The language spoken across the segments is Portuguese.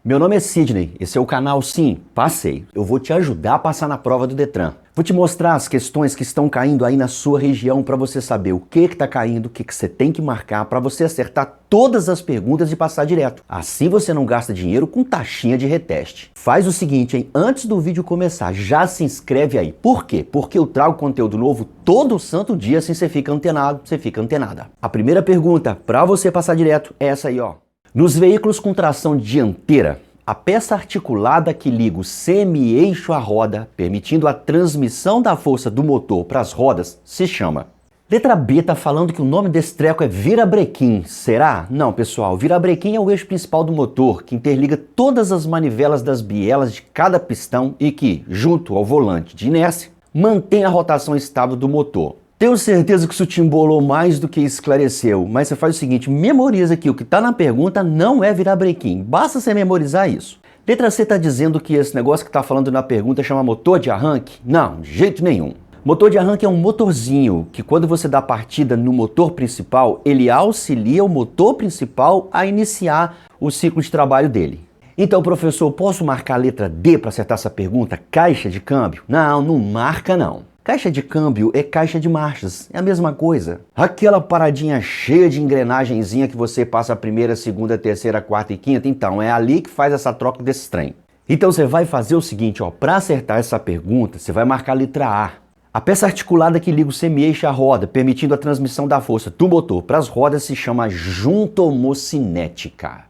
Meu nome é Sidney, esse é o canal Sim, Passei. Eu vou te ajudar a passar na prova do Detran. Vou te mostrar as questões que estão caindo aí na sua região para você saber o que está caindo, o que você tem que marcar para você acertar todas as perguntas e passar direto. Assim você não gasta dinheiro com taxinha de reteste. Faz o seguinte, hein? Antes do vídeo começar, já se inscreve aí. Por quê? Porque eu trago conteúdo novo todo santo dia, assim você fica antenado, você fica antenada. A primeira pergunta para você passar direto é essa aí, ó. Nos veículos com tração dianteira, a peça articulada que liga o semi-eixo à roda, permitindo a transmissão da força do motor para as rodas, se chama. Letra B tá falando que o nome desse treco é virabrequim. Será? Não, pessoal. Virabrequim é o eixo principal do motor, que interliga todas as manivelas das bielas de cada pistão e que, junto ao volante de inércia, mantém a rotação estável do motor. Tenho certeza que isso te embolou mais do que esclareceu, mas você faz o seguinte, memoriza aqui, o que está na pergunta não é virabrequim, basta você memorizar isso. Letra C está dizendo que esse negócio que está falando na pergunta chama motor de arranque? Não, de jeito nenhum. Motor de arranque é um motorzinho que quando você dá partida no motor principal, ele auxilia o motor principal a iniciar o ciclo de trabalho dele. Então, professor, posso marcar a letra D para acertar essa pergunta? Caixa de câmbio? Não, não marca não. Caixa de câmbio é caixa de marchas, é a mesma coisa. Aquela paradinha cheia de engrenagenzinha que você passa a primeira, segunda, terceira, quarta e quinta, então é ali que faz essa troca desse trem. Então você vai fazer o seguinte, ó, para acertar essa pergunta, você vai marcar a letra A. A peça articulada que liga o semi-eixo à roda, permitindo a transmissão da força do motor para as rodas, se chama junta-homocinética.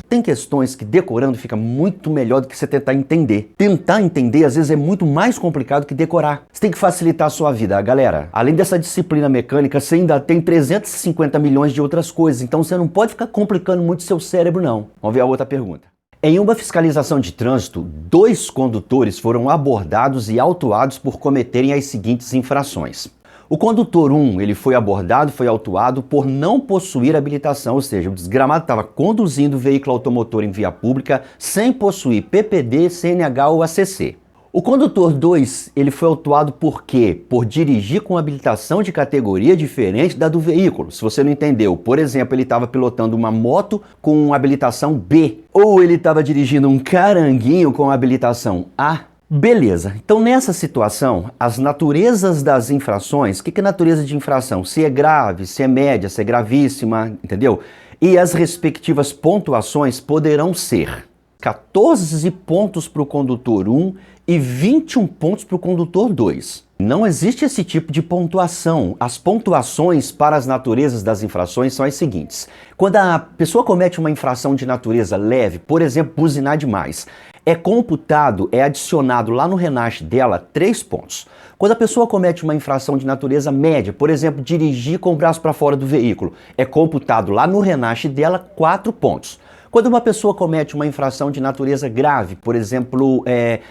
Tem questões que decorando fica muito melhor do que você tentar entender. Tentar entender, às vezes, é muito mais complicado que decorar. Você tem que facilitar a sua vida, galera. Além dessa disciplina mecânica, você ainda tem 350 milhões de outras coisas, então você não pode ficar complicando muito seu cérebro, não. Vamos ver a outra pergunta. Em uma fiscalização de trânsito, 2 condutores foram abordados e autuados por cometerem as seguintes infrações. O condutor 1, ele foi abordado, foi autuado por não possuir habilitação, ou seja, o desgramado estava conduzindo o veículo automotor em via pública sem possuir PPD, CNH ou ACC. O condutor 2, ele foi autuado por quê? Por dirigir com habilitação de categoria diferente da do veículo. Se você não entendeu, por exemplo, ele estava pilotando uma moto com habilitação B, ou ele estava dirigindo um caranguinho com habilitação A. Beleza, então nessa situação, as naturezas das infrações, o que é natureza de infração? Se é grave, se é média, se é gravíssima, entendeu? E as respectivas pontuações poderão ser 14 pontos para o condutor 1 e 21 pontos para o condutor 2. Não existe esse tipo de pontuação. As pontuações para as naturezas das infrações são as seguintes. Quando a pessoa comete uma infração de natureza leve, por exemplo, buzinar demais, é computado, é adicionado lá no RENASH dela 3 pontos. Quando a pessoa comete uma infração de natureza média, por exemplo, dirigir com o braço para fora do veículo, é computado lá no RENASH dela 4 pontos. Quando uma pessoa comete uma infração de natureza grave, por exemplo,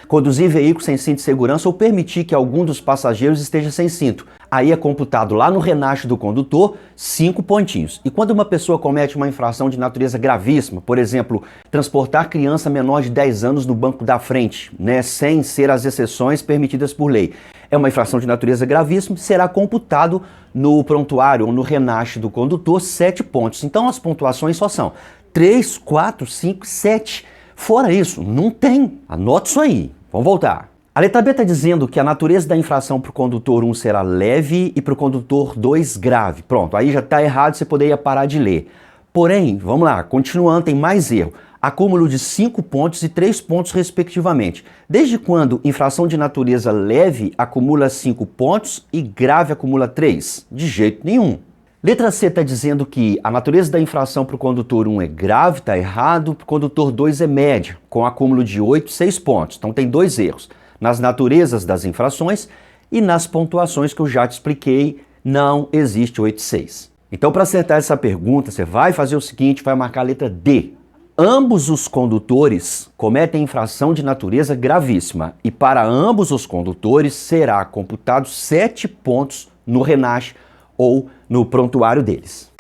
conduzir veículo sem cinto de segurança ou permitir que algum dos passageiros esteja sem cinto, aí é computado lá no RENASH do condutor 5 pontinhos. E quando uma pessoa comete uma infração de natureza gravíssima, por exemplo, transportar criança menor de 10 anos no banco da frente, né, sem ser as exceções permitidas por lei, é uma infração de natureza gravíssima, será computado no prontuário ou no RENASH do condutor 7 pontos. Então as pontuações só são 3, 4, 5, 7. Fora isso, não tem. Anota isso aí. Vamos voltar. A letra B está dizendo que a natureza da infração para o condutor 1 será leve e para o condutor 2 grave. Pronto, aí já está errado, você poderia parar de ler. Porém, vamos lá, continuando, tem mais erro. Acúmulo de 5 pontos e 3 pontos respectivamente. Desde quando infração de natureza leve acumula 5 pontos e grave acumula 3? De jeito nenhum. Letra C está dizendo que a natureza da infração para o condutor 1 é grave, está errado, para o condutor 2 é média, com acúmulo de 8 e 6 pontos. Então tem 2 erros. Nas naturezas das infrações e nas pontuações que eu já te expliquei, não existe 8 e 6. Então para acertar essa pergunta, você vai fazer o seguinte, vai marcar a letra D. Ambos os condutores cometem infração de natureza gravíssima e para ambos os condutores será computado 7 pontos no RENASH ou no prontuário deles.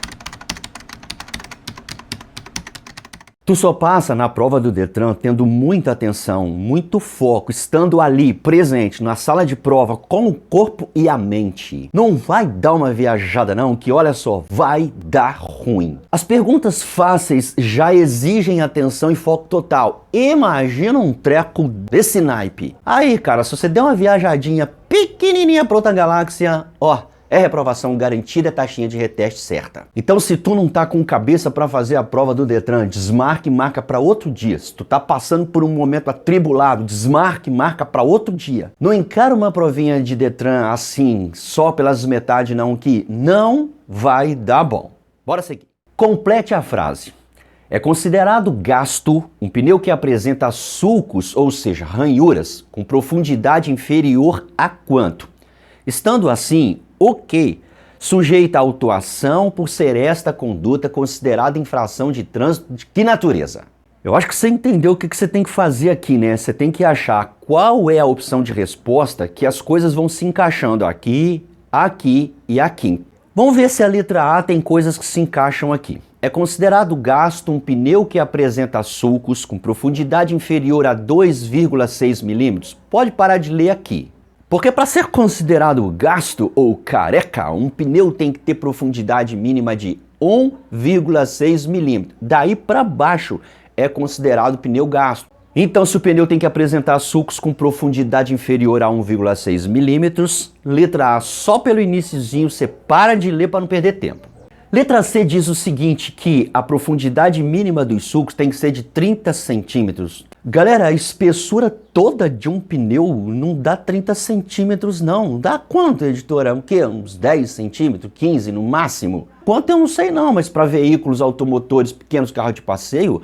Tu só passa na prova do Detran tendo muita atenção, muito foco, estando ali, presente, na sala de prova, com o corpo e a mente. Não vai dar uma viajada não, que olha só, vai dar ruim. As perguntas fáceis já exigem atenção e foco total. Imagina um treco desse naipe. Aí, cara, se você der uma viajadinha pequenininha pra outra galáxia, ó, é reprovação garantida, taxinha de reteste certa. Então, se tu não tá com cabeça para fazer a prova do Detran, desmarque e marca para outro dia. Se tu tá passando por um momento atribulado, desmarque e marca para outro dia. Não encara uma provinha de Detran assim, só pelas metades não, que não vai dar bom. Bora seguir. Complete a frase. É considerado gasto um pneu que apresenta sulcos, ou seja, ranhuras, com profundidade inferior a quanto? Estando assim, ok, sujeita à autuação por ser esta conduta considerada infração de trânsito de que natureza? Eu acho que você entendeu o que você tem que fazer aqui, né? Você tem que achar qual é a opção de resposta que as coisas vão se encaixando aqui, aqui e aqui. Vamos ver se a letra A tem coisas que se encaixam aqui. É considerado gasto um pneu que apresenta sulcos com profundidade inferior a 2,6 milímetros? Pode parar de ler aqui. Porque para ser considerado gasto ou careca, um pneu tem que ter profundidade mínima de 1,6 milímetros. Daí para baixo é considerado pneu gasto. Então, se o pneu tem que apresentar sulcos com profundidade inferior a 1,6 milímetros, letra A, só pelo iniciozinho você para de ler para não perder tempo. Letra C diz o seguinte, que a profundidade mínima dos sulcos tem que ser de 30 centímetros. Galera, a espessura toda de um pneu não dá 30 centímetros não. Dá quanto, editora? O quê? Uns 10 centímetros? 15 no máximo? Quanto eu não sei não, mas para veículos automotores, pequenos carros de passeio,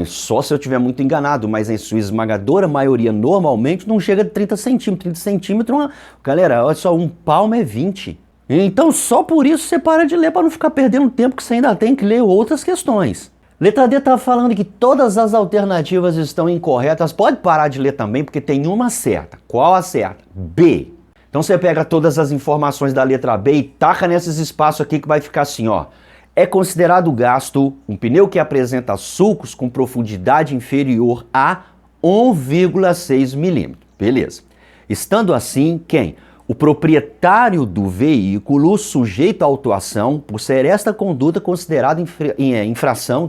só se eu estiver muito enganado, mas em sua esmagadora maioria normalmente não chega de 30 centímetros. 30 centímetros, galera, olha só, um palmo é 20. Então só por isso você para de ler para não ficar perdendo tempo que você ainda tem que ler outras questões. Letra D está falando que todas as alternativas estão incorretas. Pode parar de ler também porque tem uma certa. Qual a certa? B. Então você pega todas as informações da letra B e taca nesses espaços aqui que vai ficar assim, ó. É considerado gasto um pneu que apresenta sulcos com profundidade inferior a 1,6 milímetros. Beleza. Estando assim, quem? O proprietário do veículo sujeito à autuação por ser esta conduta considerada infração,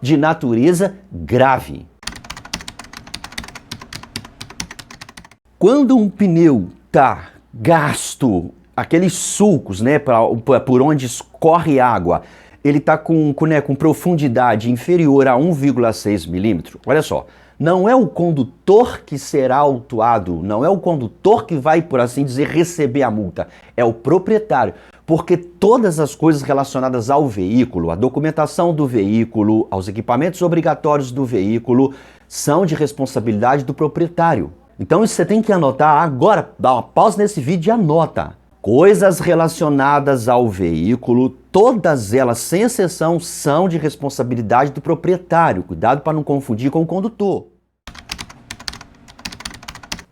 de natureza grave. Quando um pneu está gasto, aqueles sulcos, né, por onde escorre água, ele está com profundidade inferior a 1,6 milímetros, olha só. Não é o condutor que será autuado, não é o condutor que vai, por assim dizer, receber a multa, é o proprietário. Porque todas as coisas relacionadas ao veículo, a documentação do veículo, aos equipamentos obrigatórios do veículo, são de responsabilidade do proprietário. Então isso você tem que anotar agora, dá uma pausa nesse vídeo e anota. Coisas relacionadas ao veículo, todas elas, sem exceção, são de responsabilidade do proprietário. Cuidado para não confundir com o condutor.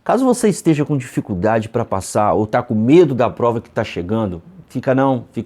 Caso você esteja com dificuldade para passar ou está com medo da prova que está chegando, fica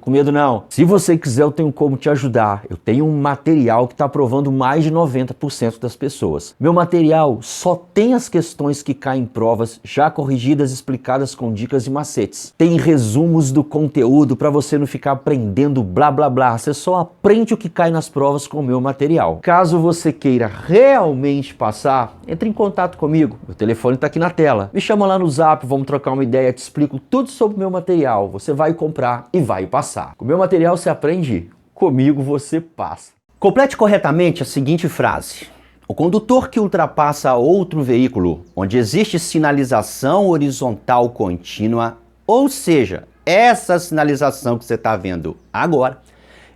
com medo não. Se você quiser, eu tenho como te ajudar. Eu tenho um material que está aprovando mais de 90% das pessoas. Meu material só tem as questões que caem em provas, já corrigidas, explicadas com dicas e macetes. Tem resumos do conteúdo para você não ficar aprendendo blá blá blá. Você só aprende o que cai nas provas com o meu material. Caso você queira realmente passar, entre em contato comigo. Meu telefone está aqui na tela. Me chama lá no Zap, vamos trocar uma ideia, te explico tudo sobre o meu material. Você vai comprar e vai passar. Com o meu material você aprende, comigo você passa. Complete corretamente a seguinte frase. O condutor que ultrapassa outro veículo onde existe sinalização horizontal contínua, ou seja, essa sinalização que você está vendo agora,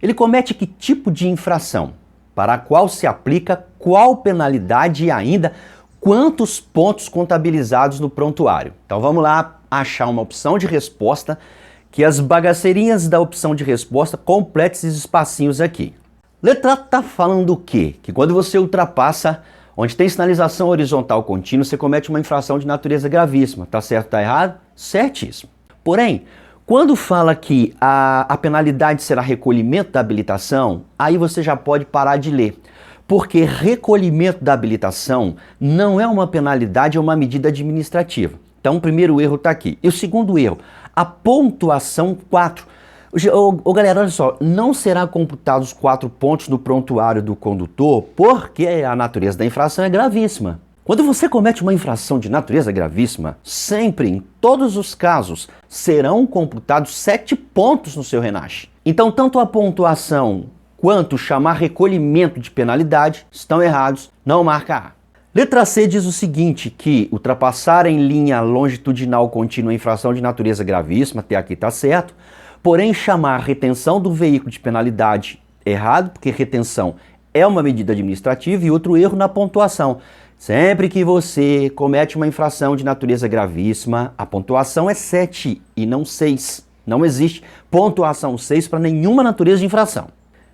ele comete que tipo de infração? Para a qual se aplica qual penalidade e ainda quantos pontos contabilizados no prontuário? Então vamos lá achar uma opção de resposta que as bagaceirinhas da opção de resposta completem esses espacinhos aqui. Letra A tá falando o quê? Que quando você ultrapassa onde tem sinalização horizontal contínua, você comete uma infração de natureza gravíssima. Tá certo, tá errado? Certíssimo. Porém, quando fala que a penalidade será recolhimento da habilitação, aí você já pode parar de ler. Porque recolhimento da habilitação não é uma penalidade, é uma medida administrativa. Então, o primeiro erro está aqui. E o segundo erro, a pontuação 4. Galera, olha só, não será computado os 4 pontos no prontuário do condutor porque a natureza da infração é gravíssima. Quando você comete uma infração de natureza gravíssima, sempre, em todos os casos, serão computados 7 pontos no seu RENASH. Então, tanto a pontuação quanto chamar recolhimento de penalidade estão errados, não marca A. Letra C diz o seguinte, que ultrapassar em linha longitudinal contínua infração de natureza gravíssima, até aqui está certo, porém chamar retenção do veículo de penalidade errado, porque retenção é uma medida administrativa, e outro erro na pontuação. Sempre que você comete uma infração de natureza gravíssima, a pontuação é 7 e não 6. Não existe pontuação 6 para nenhuma natureza de infração.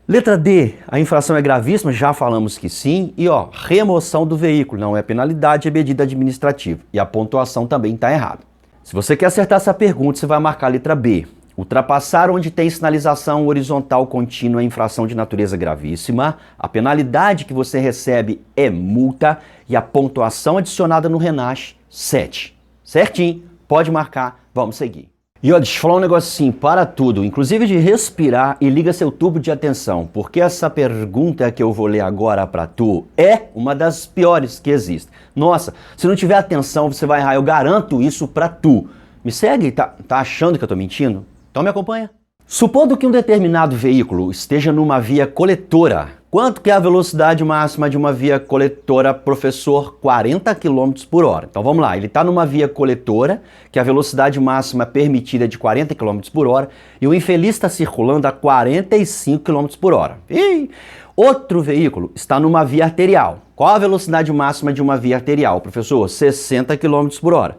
Letra D, a infração é gravíssima, já falamos que sim. E remoção do veículo, não é penalidade, é medida administrativa. E a pontuação também está errada. Se você quer acertar essa pergunta, você vai marcar a letra B. Ultrapassar onde tem sinalização horizontal contínua é infração de natureza gravíssima, a penalidade que você recebe é multa e a pontuação adicionada no RENASH, 7. Certinho, pode marcar, vamos seguir. E deixa eu falar um negócio assim, para tudo, inclusive de respirar e liga seu tubo de atenção, porque essa pergunta que eu vou ler agora para tu é uma das piores que existe. Nossa, se não tiver atenção você vai errar, eu garanto isso para tu. Me segue? Tá achando que eu tô mentindo? Então me acompanha. Supondo que um determinado veículo esteja numa via coletora, quanto que é a velocidade máxima de uma via coletora, professor? 40 km por hora. Então vamos lá, ele está numa via coletora, que a velocidade máxima permitida é de 40 km por hora, e o infeliz está circulando a 45 km por hora. E outro veículo está numa via arterial. Qual a velocidade máxima de uma via arterial, professor? 60 km por hora.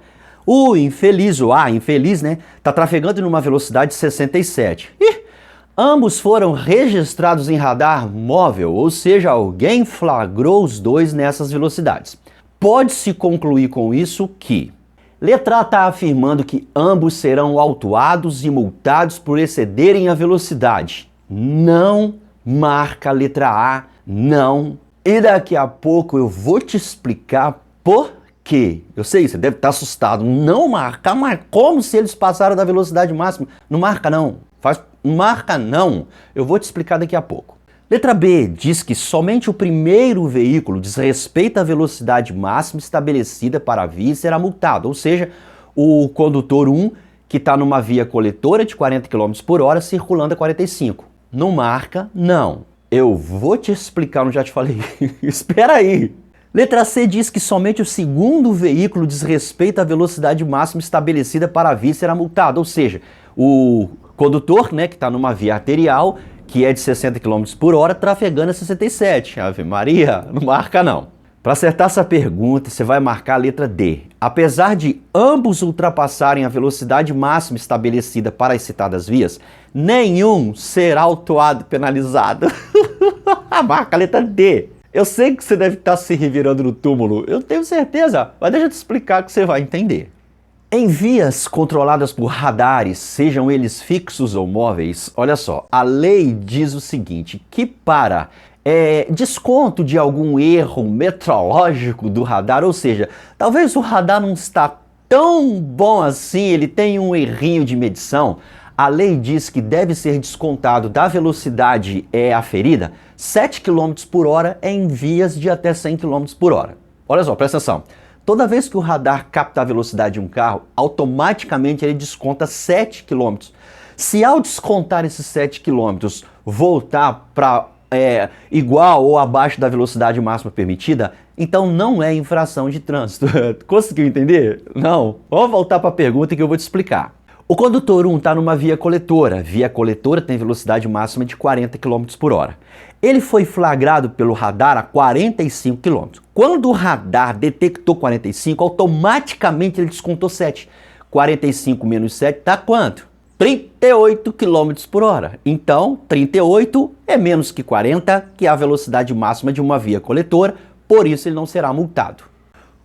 O infeliz, infeliz, né, está trafegando numa velocidade de 67. Ambos foram registrados em radar móvel, ou seja, alguém flagrou os dois nessas velocidades. Pode-se concluir com isso que letra A está afirmando que ambos serão autuados e multados por excederem a velocidade. Não marca a letra A, não. E daqui a pouco eu vou te explicar por quê. Eu sei, você deve estar assustado. Não marca, mas como se eles passaram da velocidade máxima? Não marca não. Marca não. Eu vou te explicar daqui a pouco. Letra B diz que somente o primeiro veículo desrespeita a velocidade máxima estabelecida para a via e será multado. Ou seja, o condutor 1 que está numa via coletora de 40 km por hora circulando a 45. Não marca não. Eu vou te explicar, não já te falei. Espera aí. Letra C diz que somente o segundo veículo desrespeita a velocidade máxima estabelecida para a via e será multado. Ou seja, o condutor, né, que está numa via arterial, que é de 60 km por hora, trafegando a 67. Ave Maria, não marca não. Para acertar essa pergunta, você vai marcar a letra D. Apesar de ambos ultrapassarem a velocidade máxima estabelecida para as citadas vias, nenhum será autuado e penalizado. Marca a letra D. Eu sei que você deve estar se revirando no túmulo, eu tenho certeza, mas deixa eu te explicar que você vai entender. Em vias controladas por radares, sejam eles fixos ou móveis, olha só, a lei diz o seguinte, que para desconto de algum erro metrológico do radar, ou seja, talvez o radar não está tão bom assim, ele tem um errinho de medição, a lei diz que deve ser descontado da velocidade aferida 7 km por hora em vias de até 100 km por hora. Olha só, presta atenção. Toda vez que o radar capta a velocidade de um carro, automaticamente ele desconta 7 km. Se ao descontar esses 7 km voltar para igual ou abaixo da velocidade máxima permitida, então não é infração de trânsito. Conseguiu entender? Não. Vamos voltar para a pergunta que eu vou te explicar. O condutor 1 está numa via coletora. Via coletora tem velocidade máxima de 40 km por hora. Ele foi flagrado pelo radar a 45 km. Quando o radar detectou 45, automaticamente ele descontou 7. 45 menos 7 dá quanto? 38 km por hora. Então, 38 é menos que 40, que é a velocidade máxima de uma via coletora, por isso ele não será multado.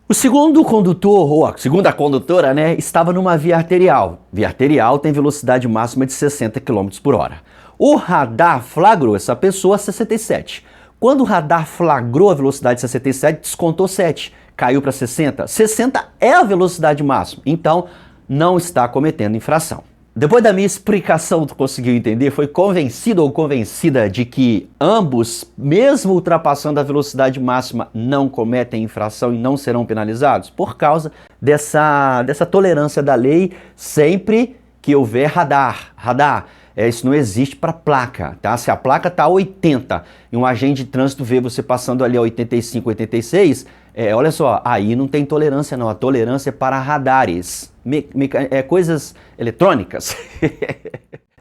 O segundo condutor, ou a segunda condutora, né, estava numa via arterial. Via arterial tem velocidade máxima de 60 km por hora. O radar flagrou essa pessoa a 67. Quando o radar flagrou a velocidade de 67, descontou 7, caiu para 60. 60 é a velocidade máxima, então não está cometendo infração. Depois da minha explicação, tu conseguiu entender? Foi convencido ou convencida de que ambos, mesmo ultrapassando a velocidade máxima, não cometem infração e não serão penalizados? Por causa dessa tolerância da lei sempre que houver radar. Isso não existe para placa, tá? Se a placa está a 80 e um agente de trânsito vê você passando ali a 85, 86, olha só, aí não tem tolerância não, a tolerância é para radares, coisas eletrônicas.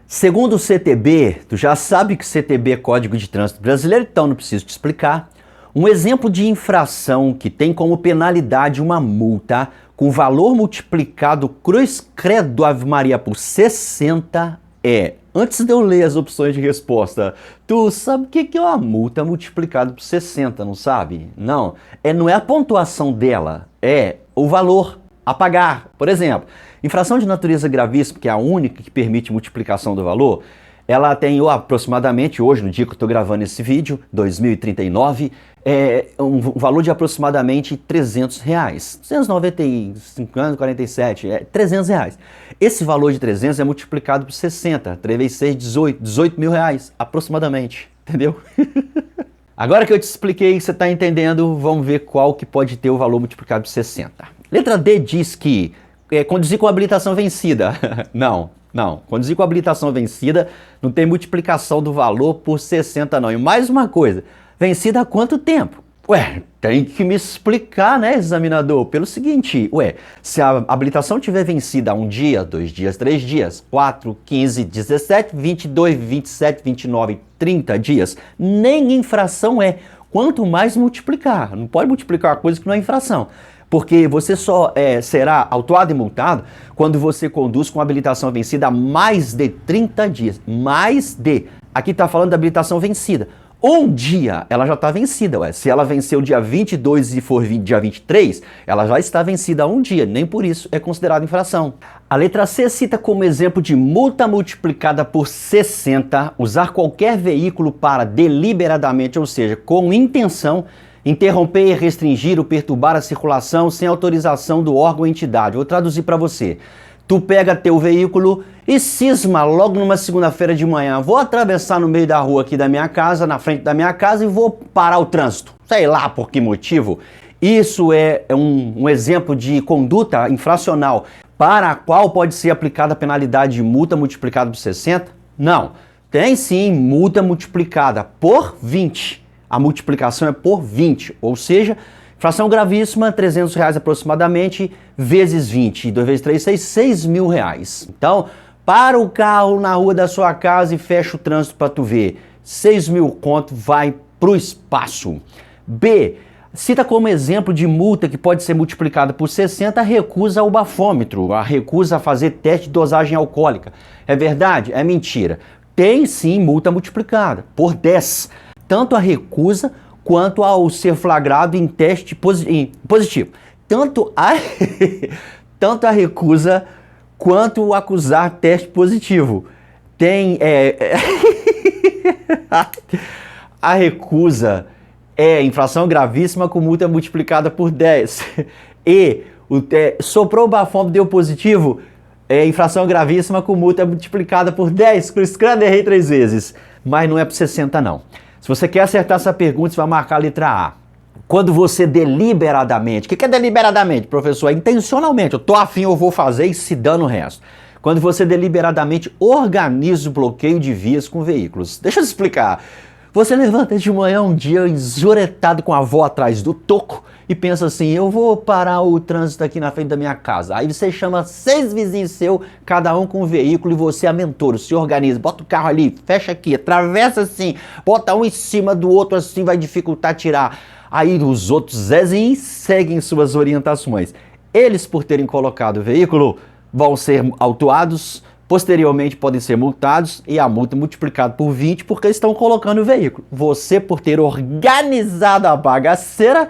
Segundo o CTB, tu já sabe que o CTB é Código de Trânsito Brasileiro, então não preciso te explicar. Um exemplo de infração que tem como penalidade uma multa com valor multiplicado cruz credo Ave Maria por 60 antes de eu ler as opções de resposta, tu sabe o que é uma multa multiplicada por 60, não sabe? Não é a pontuação dela, é o valor a pagar. Por exemplo, infração de natureza gravíssima, que é a única que permite multiplicação do valor, ela tem aproximadamente, hoje no dia que eu estou gravando esse vídeo, 2039, um valor de aproximadamente R$300. 295 47, R$300. Esse valor de 300 é multiplicado por 60, 3 vezes 6, 18 mil reais, aproximadamente, entendeu? Agora que eu te expliquei, você está entendendo, vamos ver qual que pode ter o valor multiplicado por 60. Letra D diz que conduzir com habilitação vencida. Não. Conduzir com habilitação vencida não tem multiplicação do valor por 60 não. E mais uma coisa, vencida há quanto tempo? Tem que me explicar, né, examinador? Pelo seguinte, se a habilitação tiver vencida há 1 dia, 2 dias, 3 dias, 4, 15, 17, 22, 27, 29, 30 dias, nem infração é. Quanto mais multiplicar, não pode multiplicar uma coisa que não é infração. Porque você só será autuado e multado quando você conduz com habilitação vencida há mais de 30 dias. Aqui está falando da habilitação vencida. 1 dia ela já está vencida. Se ela venceu dia 22 e for dia 23, ela já está vencida há 1 dia. Nem por isso é considerada infração. A letra C cita como exemplo de multa multiplicada por 60, usar qualquer veículo para deliberadamente, ou seja, com intenção, interromper, restringir ou perturbar a circulação sem autorização do órgão ou entidade. Vou traduzir para você. Tu pega teu veículo e cisma logo numa segunda-feira de manhã. Vou atravessar no meio da rua aqui da minha casa, na frente da minha casa, e vou parar o trânsito. Sei lá por que motivo. Isso é um exemplo de conduta infracional para a qual pode ser aplicada a penalidade de multa multiplicada por 60? Não. Tem sim multa multiplicada por 20. A multiplicação é por 20, ou seja, infração gravíssima, R$300 aproximadamente, vezes 20, 2 vezes 3, 6 mil reais. Então, para o carro na rua da sua casa e fecha o trânsito para tu ver, 6 mil conto vai pro espaço. B, cita como exemplo de multa que pode ser multiplicada por 60 a recusa ao bafômetro, a recusa a fazer teste de dosagem alcoólica. É verdade? É mentira. Tem sim multa multiplicada por 10. Tanto a recusa quanto ao ser flagrado em teste positivo. Tanto a recusa quanto o acusar teste positivo. Tem a recusa é infração gravíssima com multa multiplicada por 10. E soprou o bafômetro, deu positivo, infração gravíssima com multa multiplicada por 10. Cruz credo, errei 3 vezes. Mas não é por 60 não. Se você quer acertar essa pergunta, você vai marcar a letra A. Quando você deliberadamente... O que é deliberadamente, professor? É intencionalmente. Eu tô afim, eu vou fazer e se dando o resto. Quando você deliberadamente organiza o bloqueio de vias com veículos. Deixa eu te explicar. Você levanta de manhã um dia enjoretado com a avó atrás do toco e pensa assim, eu vou parar o trânsito aqui na frente da minha casa. Aí você chama 6 vizinhos seus, cada um com um veículo, e você é mentor, se organiza, bota o carro ali, fecha aqui, atravessa assim, bota um em cima do outro assim, vai dificultar tirar. Aí os outros Zezinhos seguem suas orientações. Eles, por terem colocado o veículo, vão ser autuados, posteriormente podem ser multados e a multa multiplicada por 20 porque estão colocando o veículo. Você, por ter organizado a bagaceira,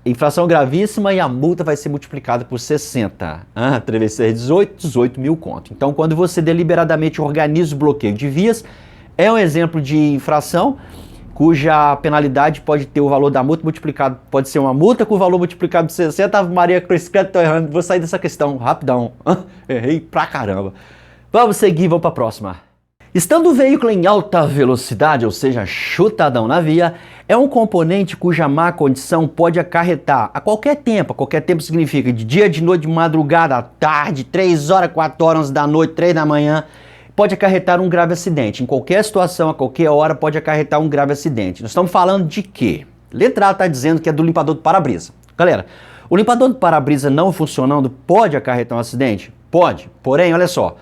infração gravíssima e a multa vai ser multiplicada por 60. 3 vezes 6, 18 mil conto. Então, quando você deliberadamente organiza o bloqueio de vias, é um exemplo de infração cuja penalidade pode ter o valor da multa multiplicado, pode ser uma multa com o valor multiplicado por 60, Maria Cruz, tô errando, vou sair dessa questão, rapidão, errei pra caramba. Vamos seguir, vamos pra próxima. Estando o veículo em alta velocidade, ou seja, chutadão na via, é um componente cuja má condição pode acarretar a qualquer tempo significa de dia, de noite, de madrugada, à tarde, 3 horas, 4 horas da noite, 3 da manhã, pode acarretar um grave acidente. Em qualquer situação, a qualquer hora, pode acarretar um grave acidente. Nós estamos falando de quê? Letra A está dizendo que é do limpador do para-brisa. Galera, o limpador do para-brisa não funcionando pode acarretar um acidente? Pode, porém, olha só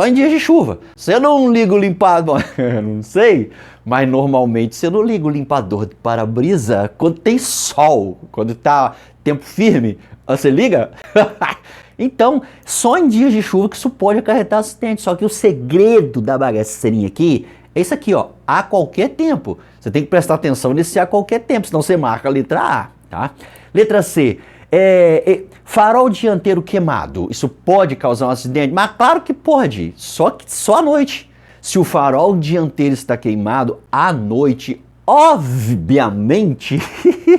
em dias de chuva. Você não liga o limpador, não sei, mas normalmente você não liga o limpador de para-brisa quando tem sol, quando tá tempo firme, você liga? Então, só em dias de chuva que isso pode acarretar acidente. Só que o segredo da bagaceirinha aqui é isso aqui, ó, a qualquer tempo. Você tem que prestar atenção nesse a qualquer tempo, senão você marca a letra A, tá? Letra C. Farol dianteiro queimado, isso pode causar um acidente? Mas claro que pode, só à noite. Se o farol dianteiro está queimado à noite, obviamente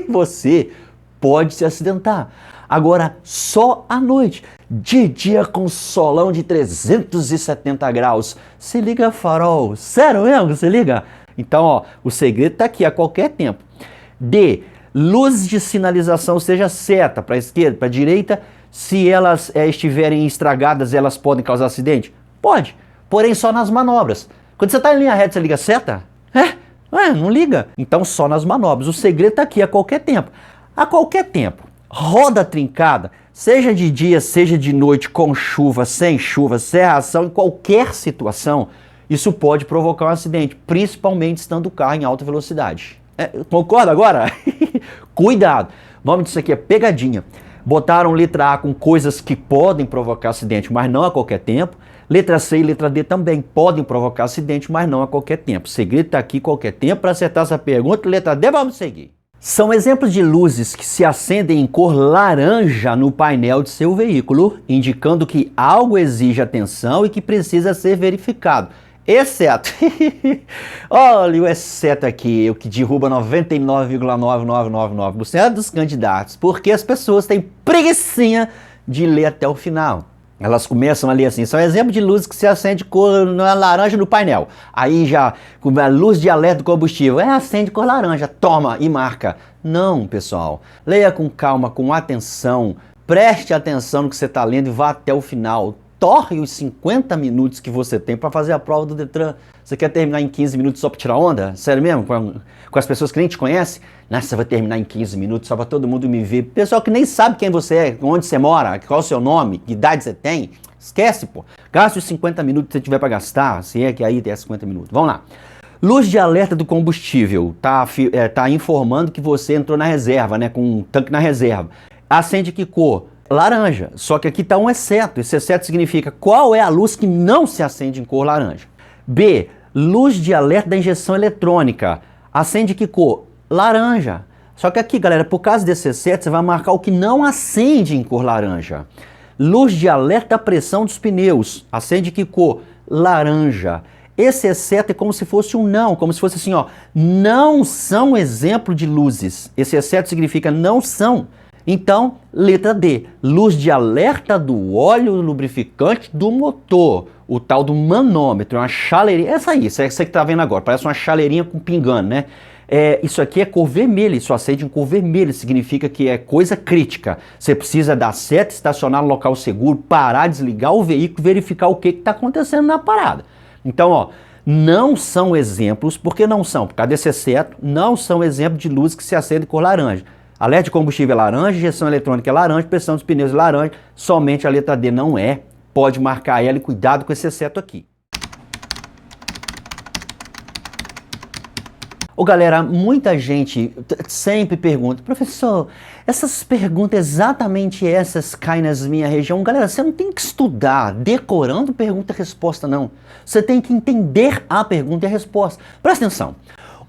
você pode se acidentar. Agora, só à noite, de dia com solão de 370 graus, se liga farol, sério mesmo, se liga? Então, ó, o segredo está aqui a qualquer tempo. D. Luzes de sinalização, seja seta para a esquerda, para a direita, se elas estiverem estragadas, elas podem causar acidente? Pode, porém só nas manobras. Quando você está em linha reta, você liga seta? Não liga. Então só nas manobras. O segredo está aqui a qualquer tempo. A qualquer tempo, roda trincada, seja de dia, seja de noite, com chuva, sem serração, em qualquer situação, isso pode provocar um acidente, principalmente estando o carro em alta velocidade. Concorda agora? Cuidado! O nome disso aqui é pegadinha. Botaram letra A com coisas que podem provocar acidente, mas não a qualquer tempo. Letra C e letra D também podem provocar acidente, mas não a qualquer tempo. O segredo está aqui qualquer tempo. Para acertar essa pergunta, letra D, vamos seguir. São exemplos de luzes que se acendem em cor laranja no painel de seu veículo, indicando que algo exige atenção e que precisa ser verificado. Exceto, olha o exceto aqui, o que derruba 99,9999% dos candidatos, porque as pessoas têm preguicinha de ler até o final. Elas começam a ler assim, são exemplos de luzes que se acende cor laranja no painel. Aí já, com a luz de alerta do combustível, acende cor laranja, toma e marca. Não, pessoal, leia com calma, com atenção, preste atenção no que você está lendo e vá até o final. Torre os 50 minutos que você tem para fazer a prova do Detran. Você quer terminar em 15 minutos só para tirar onda? Sério mesmo? Com as pessoas que nem te conhecem? Nossa, você vai terminar em 15 minutos só para todo mundo me ver. Pessoal que nem sabe quem você é, onde você mora, qual é o seu nome, que idade você tem. Esquece, pô. Gaste os 50 minutos que você tiver para gastar, se é que aí tem 50 minutos. Vamos lá. Luz de alerta do combustível. Tá informando que você entrou na reserva, né? Com um tanque na reserva. Acende que cor? Laranja, só que aqui está um exceto. Esse exceto significa qual é a luz que não se acende em cor laranja. B, luz de alerta da injeção eletrônica. Acende que cor? Laranja. Só que aqui, galera, por causa desse exceto, você vai marcar o que não acende em cor laranja. Luz de alerta da pressão dos pneus. Acende que cor? Laranja. Esse exceto é como se fosse um não, como se fosse assim, ó. Não são exemplo de luzes. Esse exceto significa não são. Então, letra D, luz de alerta do óleo lubrificante do motor, o tal do manômetro, uma chaleirinha, essa aí, essa que você está vendo agora, parece uma chaleirinha com pingando, né? Isso aqui é cor vermelha, isso acende em cor vermelha, significa que é coisa crítica. Você precisa dar seta, estacionar no local seguro, parar, desligar o veículo, verificar o que está acontecendo na parada. Então, ó, não são exemplos, porque não são, por causa desse exceto, não são exemplos de luz que se acende em cor laranja. Alerta de combustível é laranja, injeção eletrônica é laranja, pressão dos pneus é laranja, somente a letra D não é. Pode marcar ela e cuidado com esse exceto aqui. Ô galera, muita gente sempre pergunta, professor, essas perguntas, exatamente essas, caem na minha região. Galera, você não tem que estudar decorando pergunta e resposta, não. Você tem que entender a pergunta e a resposta. Presta atenção.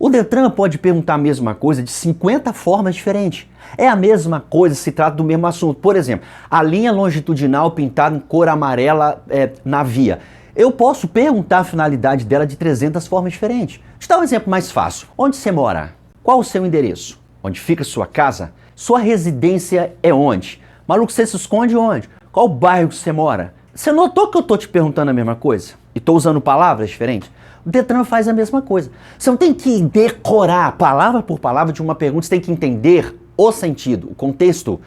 O Detran pode perguntar a mesma coisa de 50 formas diferentes. É a mesma coisa, se trata do mesmo assunto. Por exemplo, a linha longitudinal pintada em cor amarela na via. eu posso perguntar a finalidade dela de 300 formas diferentes. Deixa eu dar um exemplo mais fácil. Onde você mora? Qual o seu endereço? Onde fica sua casa? Sua residência é onde? Maluco, você se esconde onde? Qual o bairro que você mora? Você notou que eu tô te perguntando a mesma coisa? E tô usando palavras diferentes? O Detran faz a mesma coisa. Você não tem que decorar palavra por palavra de uma pergunta, você tem que entender o sentido, o contexto.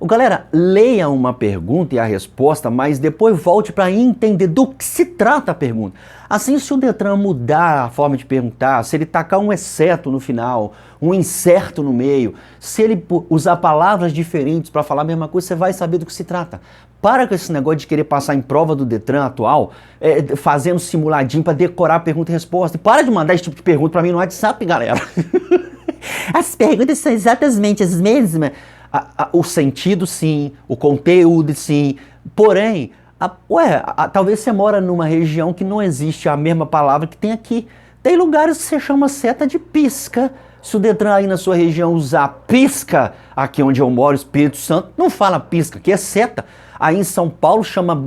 Galera, leia uma pergunta e a resposta, mas depois volte para entender do que se trata a pergunta. Assim, se o Detran mudar a forma de perguntar, se ele tacar um exceto no final, um incerto no meio, se ele usar palavras diferentes para falar a mesma coisa, você vai saber do que se trata. Para com esse negócio de querer passar em prova do Detran atual, fazendo simuladinho para decorar a pergunta e resposta. E para de mandar esse tipo de pergunta para mim no WhatsApp, galera. As perguntas são exatamente as mesmas. O sentido sim, o conteúdo sim, porém, talvez você mora numa região que não existe a mesma palavra que tem aqui. Tem lugares que você chama seta de pisca. Se o Detran aí na sua região usar pisca, aqui onde eu moro, Espírito Santo, não fala pisca, aqui é seta. Aí em São Paulo chama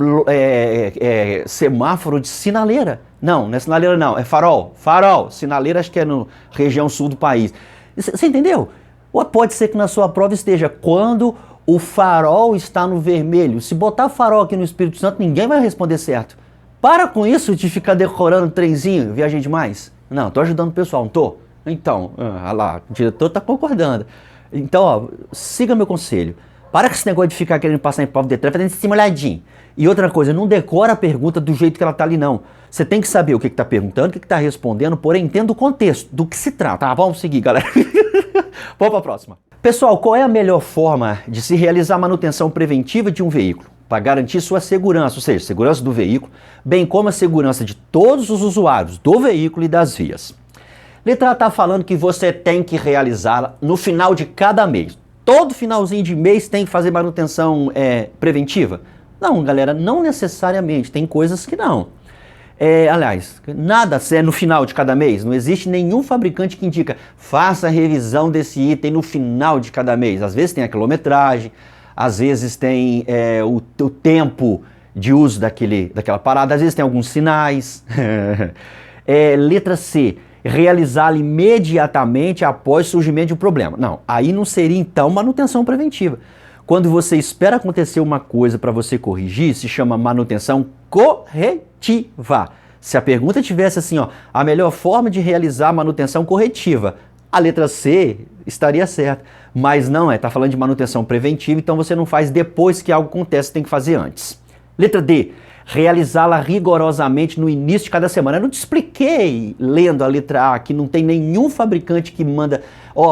semáforo de sinaleira. Não, não é sinaleira não, é farol. Farol, sinaleira acho que é na região sul do país. Você entendeu? Ou pode ser que na sua prova esteja quando o farol está no vermelho. Se botar farol aqui no Espírito Santo, ninguém vai responder certo. Para com isso de ficar decorando trenzinho, viajei demais. Não, tô ajudando o pessoal, não tô? Então, lá, o diretor tá concordando. Então, ó, siga meu conselho. Para com esse negócio de ficar querendo passar em prova de Detran, fazendo simuladinho. E outra coisa, não decora a pergunta do jeito que ela tá ali, não. Você tem que saber o que tá perguntando, o que tá respondendo, porém entenda o contexto, do que se trata. Vamos seguir, galera. Vamos para a próxima. Pessoal, qual é a melhor forma de se realizar a manutenção preventiva de um veículo? Para garantir sua segurança, ou seja, segurança do veículo, bem como a segurança de todos os usuários do veículo e das vias. Letra A está falando que você tem que realizá-la no final de cada mês. Todo finalzinho de mês tem que fazer manutenção preventiva? Não, galera, não necessariamente. Tem coisas que não. Aliás, nada é no final de cada mês. Não existe nenhum fabricante que indica faça a revisão desse item no final de cada mês. Às vezes tem a quilometragem, às vezes tem o tempo de uso daquela parada, às vezes tem alguns sinais. Letra C, realizá-la imediatamente após o surgimento de um problema. Não, aí não seria então manutenção preventiva. Quando você espera acontecer uma coisa para você corrigir, se chama manutenção corretiva. Se a pergunta tivesse assim, ó, a melhor forma de realizar a manutenção corretiva, a letra C estaria certa. Mas não tá falando de manutenção preventiva, então você não faz depois que algo acontece, tem que fazer antes. Letra D, realizá-la rigorosamente no início de cada semana. Eu não te expliquei, lendo a letra A, que não tem nenhum fabricante que manda,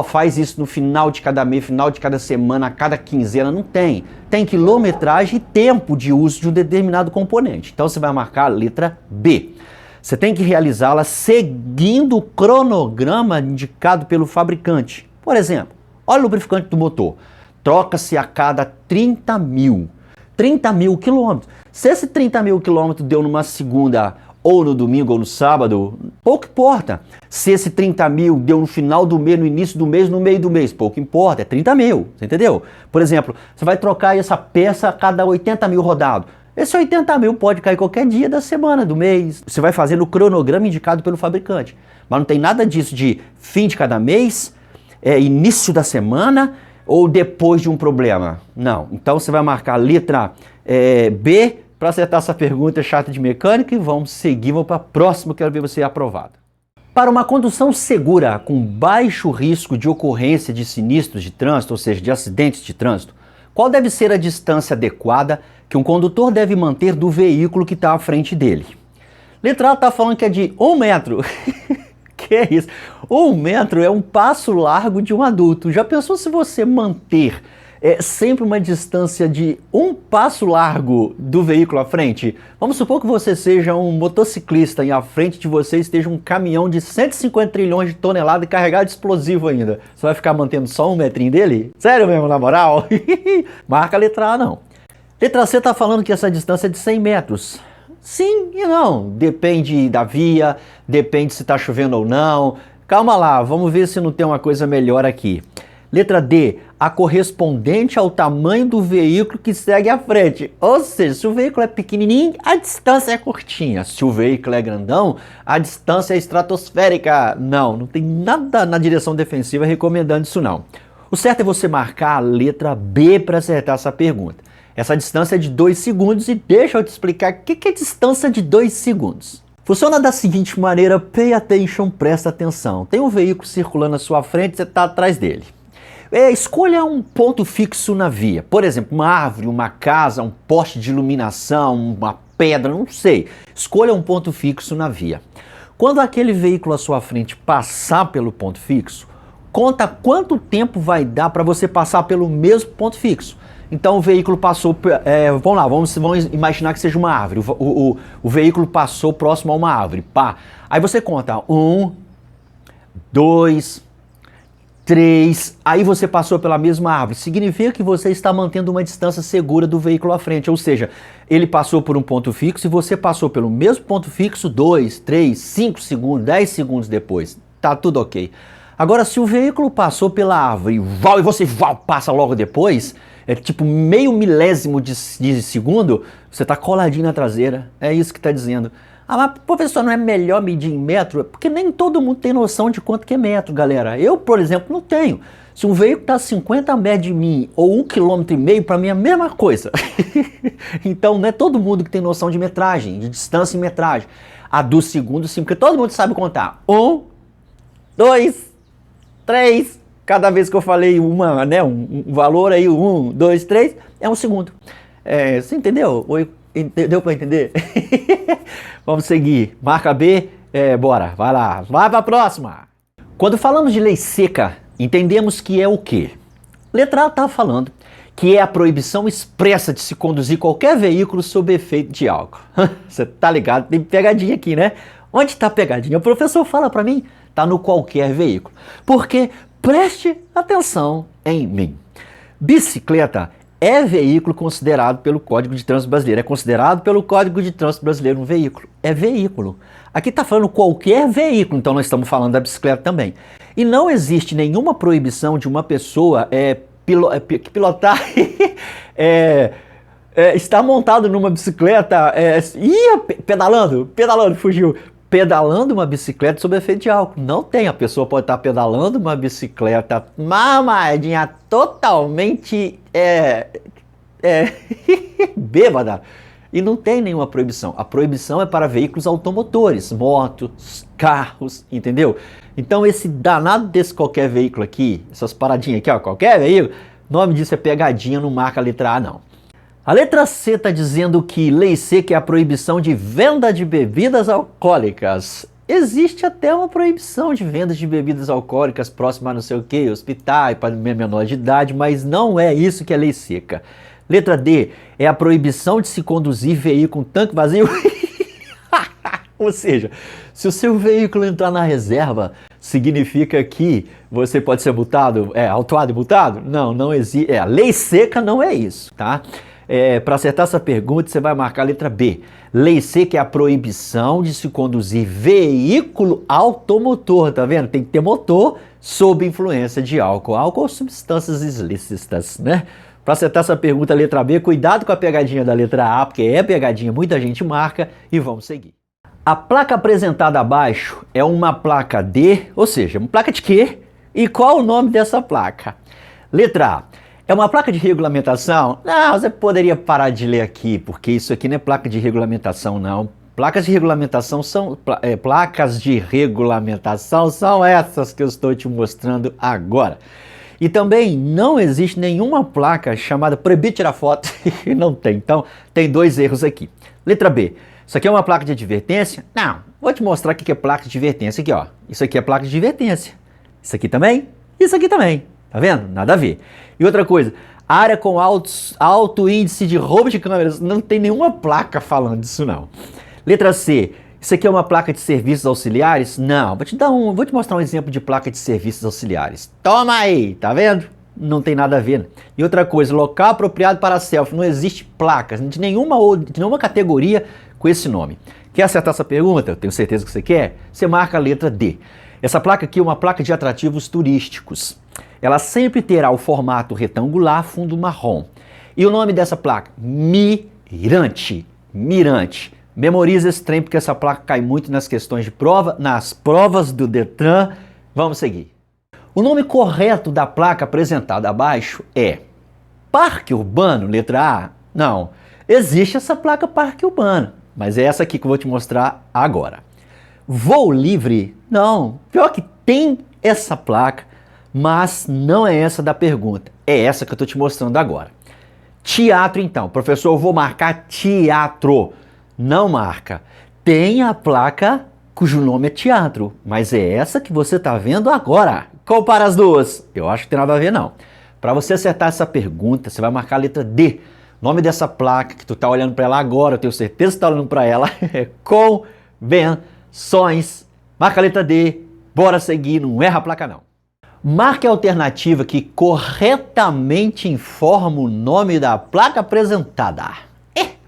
faz isso no final de cada mês, final de cada semana, a cada quinzena. Não tem. Tem quilometragem e tempo de uso de um determinado componente. Então você vai marcar a letra B. Você tem que realizá-la seguindo o cronograma indicado pelo fabricante. Por exemplo, olha o lubrificante do motor. Troca-se a cada 30 mil. 30 mil quilômetros. Se esse 30 mil quilômetros deu numa segunda, ou no domingo, ou no sábado, pouco importa. Se esse 30 mil deu no final do mês, no início do mês, no meio do mês, pouco importa, é 30 mil, você entendeu? Por exemplo, você vai trocar essa peça a cada 80 mil rodado. Esse 80 mil pode cair qualquer dia da semana, do mês. Você vai fazer no cronograma indicado pelo fabricante. Mas não tem nada disso de fim de cada mês, início da semana, ou depois de um problema. Não. Então você vai marcar a letra B para acertar essa pergunta chata de mecânica e vamos seguir, vamos para a próxima, quero ver você aprovado. Para uma condução segura, com baixo risco de ocorrência de sinistros de trânsito, ou seja, de acidentes de trânsito, qual deve ser a distância adequada que um condutor deve manter do veículo que está à frente dele? Letra A está falando que é de 1 metro. Que é isso? 1 metro é um passo largo de um adulto. Já pensou se você manter sempre uma distância de um passo largo do veículo à frente? Vamos supor que você seja um motociclista e à frente de você esteja um caminhão de 150 trilhões de toneladas carregado de explosivo ainda. Você vai ficar mantendo só 1 metrinho dele? Sério mesmo, na moral? Marca a letra A, não. Letra C está falando que essa distância é de 100 metros. Sim e não. Depende da via, depende se está chovendo ou não. Calma lá, vamos ver se não tem uma coisa melhor aqui. Letra D, a correspondente ao tamanho do veículo que segue à frente. Ou seja, se o veículo é pequenininho, a distância é curtinha. Se o veículo é grandão, a distância é estratosférica. Não tem nada na direção defensiva recomendando isso não. O certo é você marcar a letra B para acertar essa pergunta. Essa distância é de 2 segundos e deixa eu te explicar o que é distância de 2 segundos. Funciona da seguinte maneira, pay attention, presta atenção. Tem um veículo circulando à sua frente, você está atrás dele. Escolha um ponto fixo na via. Por exemplo, uma árvore, uma casa, um poste de iluminação, uma pedra, não sei. Escolha um ponto fixo na via. Quando aquele veículo à sua frente passar pelo ponto fixo, conta quanto tempo vai dar para você passar pelo mesmo ponto fixo. Então o veículo passou, vamos lá, vamos imaginar que seja uma árvore. O veículo passou próximo a uma árvore, pá. Aí você conta 1, 2, 3, aí você passou pela mesma árvore. Significa que você está mantendo uma distância segura do veículo à frente, ou seja, ele passou por um ponto fixo e você passou pelo mesmo ponto fixo 2, 3, 5 segundos, 10 segundos depois. Tá tudo ok. Agora, se o veículo passou pela árvore e você passa logo depois, é tipo meio milésimo de segundo, você está coladinho na traseira. É isso que está dizendo. Ah, mas professor, não é melhor medir em metro? Porque nem todo mundo tem noção de quanto que é metro, galera. Eu, por exemplo, não tenho. Se um veículo está a 50 metros de mim ou 1,5 km, para mim é a mesma coisa. Então não é todo mundo que tem noção de metragem, de distância em metragem. A do segundo, sim, porque todo mundo sabe contar. 1, 2, 3. Cada vez que eu falei um valor aí, 1, 2, 3, é um segundo. Você entendeu? Deu para entender? Vamos seguir. Marca B, bora, vai lá. Vai para a próxima. Quando falamos de lei seca, entendemos que é o quê? Letra A está falando que é a proibição expressa de se conduzir qualquer veículo sob efeito de álcool. Você tá ligado? Tem pegadinha aqui, né? Onde está a pegadinha? O professor fala para mim, tá no qualquer veículo. Porque preste atenção em mim. Bicicleta é veículo considerado pelo Código de Trânsito Brasileiro. É considerado pelo Código de Trânsito Brasileiro um veículo. É veículo. Aqui está falando qualquer veículo, então nós estamos falando da bicicleta também. E não existe nenhuma proibição de uma pessoa pilotar, estar montado numa bicicleta, pedalando, fugiu. Pedalando uma bicicleta sob efeito de álcool. Não tem. A pessoa pode estar pedalando uma bicicleta mamadinha, totalmente bêbada. E não tem nenhuma proibição. A proibição é para veículos automotores, motos, carros, entendeu? Então esse danado desse qualquer veículo aqui, essas paradinhas aqui, ó, qualquer veículo, o nome disso é pegadinha, não marca a letra A não. A letra C está dizendo que lei seca é a proibição de venda de bebidas alcoólicas. Existe até uma proibição de venda de bebidas alcoólicas próxima a não sei o que, hospitais, para menor de idade, mas não é isso que é lei seca. Letra D é a proibição de se conduzir veículo com tanque vazio. Ou seja, se o seu veículo entrar na reserva, significa que você pode ser multado, autuado e multado? Não existe. A lei seca não é isso, tá? Para acertar essa pergunta, você vai marcar a letra B. Lei seca é a proibição de se conduzir veículo automotor, tá vendo? Tem que ter motor sob influência de álcool ou substâncias ilícitas, né? Para acertar essa pergunta, letra B, cuidado com a pegadinha da letra A, porque é pegadinha, muita gente marca, e vamos seguir. A placa apresentada abaixo é uma placa D, ou seja, uma placa de quê? E qual o nome dessa placa? Letra A. É uma placa de regulamentação? Não, você poderia parar de ler aqui, porque isso aqui não é placa de regulamentação, não. Placas de regulamentação são placas de regulamentação são essas que eu estou te mostrando agora. E também não existe nenhuma placa chamada proibir tirar foto. Não tem. Então, tem dois erros aqui. Letra B. Isso aqui é uma placa de advertência? Não. Vou te mostrar o que é placa de advertência aqui, ó. Isso aqui é placa de advertência. Isso aqui também. Isso aqui também. Tá vendo? Nada a ver. E outra coisa, área com alto índice de roubo de câmeras, não tem nenhuma placa falando disso não. Letra C, isso aqui é uma placa de serviços auxiliares? Não, vou te mostrar um exemplo de placa de serviços auxiliares. Toma aí, tá vendo? Não tem nada a ver. E outra coisa, local apropriado para selfie, não existe placas de nenhuma categoria com esse nome. Quer acertar essa pergunta? Eu tenho certeza que você quer. Você marca a letra D. Essa placa aqui é uma placa de atrativos turísticos. Ela sempre terá o formato retangular, fundo marrom. E o nome dessa placa? Mirante. Mirante. Memoriza esse trem porque essa placa cai muito nas questões de prova, nas provas do Detran. Vamos seguir. O nome correto da placa apresentada abaixo é Parque Urbano, letra A? Não. Existe essa placa Parque Urbano, mas é essa aqui que eu vou te mostrar agora. Voo livre? Não. Pior que tem essa placa, mas não é essa da pergunta. É essa que eu estou te mostrando agora. Teatro, então. Professor, eu vou marcar teatro. Não marca. Tem a placa cujo nome é teatro, mas é essa que você está vendo agora. Compara as duas. Eu acho que tem nada a ver, não. Para você acertar essa pergunta, você vai marcar a letra D. O nome dessa placa que tu está olhando para ela agora, eu tenho certeza que tu está olhando para ela, é Convenções. Marca a letra D. Bora seguir, não erra a placa, não. Marque a alternativa que corretamente informa o nome da placa apresentada.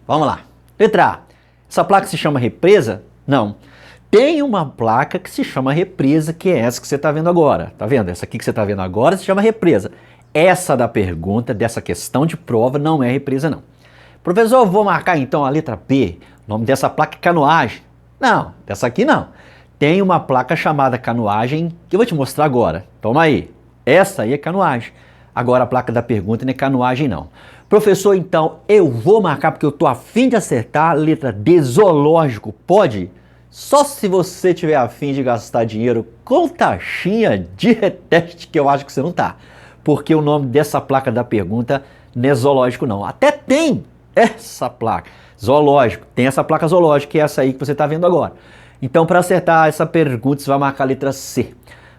Vamos lá. Letra A. Essa placa se chama represa? Não. Tem uma placa que se chama represa, que é essa que você está vendo agora. Tá vendo? Essa aqui que você está vendo agora se chama represa. Essa da pergunta, dessa questão de prova, não é represa, não. Professor, eu vou marcar então a letra B. O nome dessa placa é canoagem. Não, dessa aqui não. Tem uma placa chamada canoagem que eu vou te mostrar agora. Toma aí. Essa aí é canoagem. Agora a placa da pergunta não é canoagem, não. Professor, então eu vou marcar porque eu tô afim de acertar a letra D, zoológico. Pode? Só se você tiver afim de gastar dinheiro com taxinha de reteste, que eu acho que você não tá. Porque o nome dessa placa da pergunta não é zoológico, não. Até tem essa placa. Zoológico. Tem essa placa zoológica, que é essa aí que você está vendo agora. Então, para acertar essa pergunta, você vai marcar a letra C.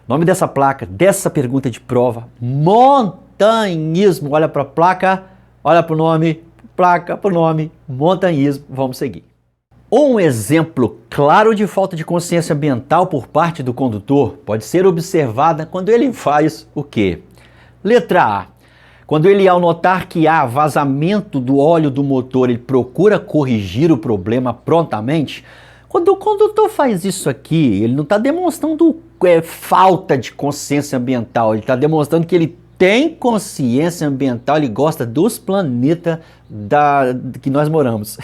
O nome dessa placa, dessa pergunta de prova, montanhismo. Olha para a placa, olha para o nome, placa para o nome, montanhismo. Vamos seguir. Um exemplo claro de falta de consciência ambiental por parte do condutor pode ser observada quando ele faz o quê? Letra A. Quando ele, ao notar que há vazamento do óleo do motor, ele procura corrigir o problema prontamente. Quando o condutor faz isso aqui, ele não está demonstrando falta de consciência ambiental, ele está demonstrando que ele tem consciência ambiental, ele gosta dos planetas que nós moramos.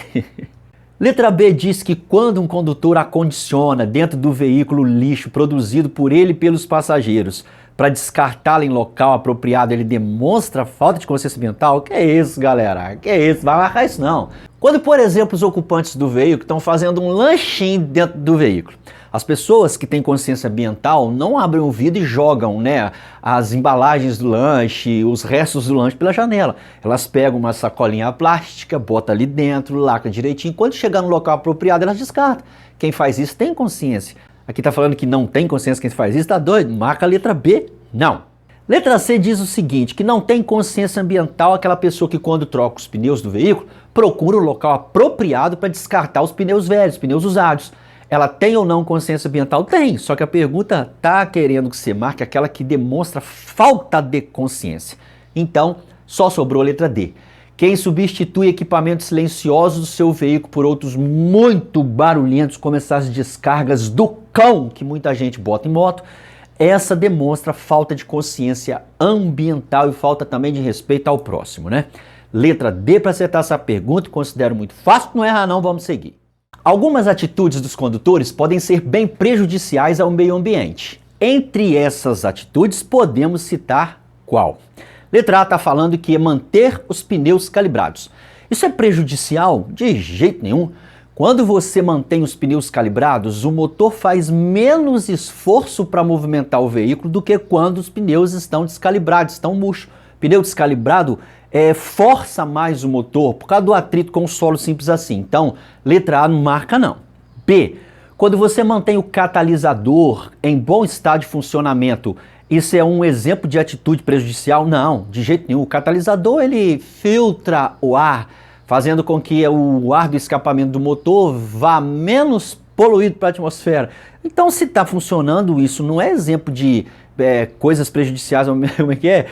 Letra B diz que quando um condutor acondiciona dentro do veículo lixo produzido por ele e pelos passageiros para descartá-lo em local apropriado, ele demonstra falta de consciência ambiental? Que é isso, galera? Que é isso? Vai marcar isso não. Quando, por exemplo, os ocupantes do veículo estão fazendo um lanchinho dentro do veículo, as pessoas que têm consciência ambiental não abrem o vidro e jogam, né, as embalagens do lanche, os restos do lanche pela janela. Elas pegam uma sacolinha plástica, botam ali dentro, lacra direitinho. Quando chegar no local apropriado, elas descartam. Quem faz isso tem consciência. Aqui está falando que não tem consciência quem faz isso, está doido? Marca a letra B. Não. Letra C diz o seguinte, que não tem consciência ambiental aquela pessoa que quando troca os pneus do veículo, procura o local apropriado para descartar os pneus velhos, pneus usados. Ela tem ou não consciência ambiental? Tem, só que a pergunta está querendo que você marque aquela que demonstra falta de consciência. Então, só sobrou a letra D. Quem substitui equipamentos silenciosos do seu veículo por outros muito barulhentos, como essas descargas do cão que muita gente bota em moto, essa demonstra falta de consciência ambiental e falta também de respeito ao próximo, né? Letra D para acertar essa pergunta, considero muito fácil, não erra não, vamos seguir. Algumas atitudes dos condutores podem ser bem prejudiciais ao meio ambiente. Entre essas atitudes podemos citar qual? Letra A está falando que é manter os pneus calibrados. Isso é prejudicial? De jeito nenhum. Quando você mantém os pneus calibrados, o motor faz menos esforço para movimentar o veículo do que quando os pneus estão descalibrados, estão murchos. Pneu descalibrado força mais o motor por causa do atrito com o solo, simples assim. Então, letra A não marca não. B. Quando você mantém o catalisador em bom estado de funcionamento, isso é um exemplo de atitude prejudicial? Não, de jeito nenhum. O catalisador ele filtra o ar, fazendo com que o ar do escapamento do motor vá menos poluído para a atmosfera. Então, se está funcionando, isso não é exemplo de coisas prejudiciais ao meio ambiente,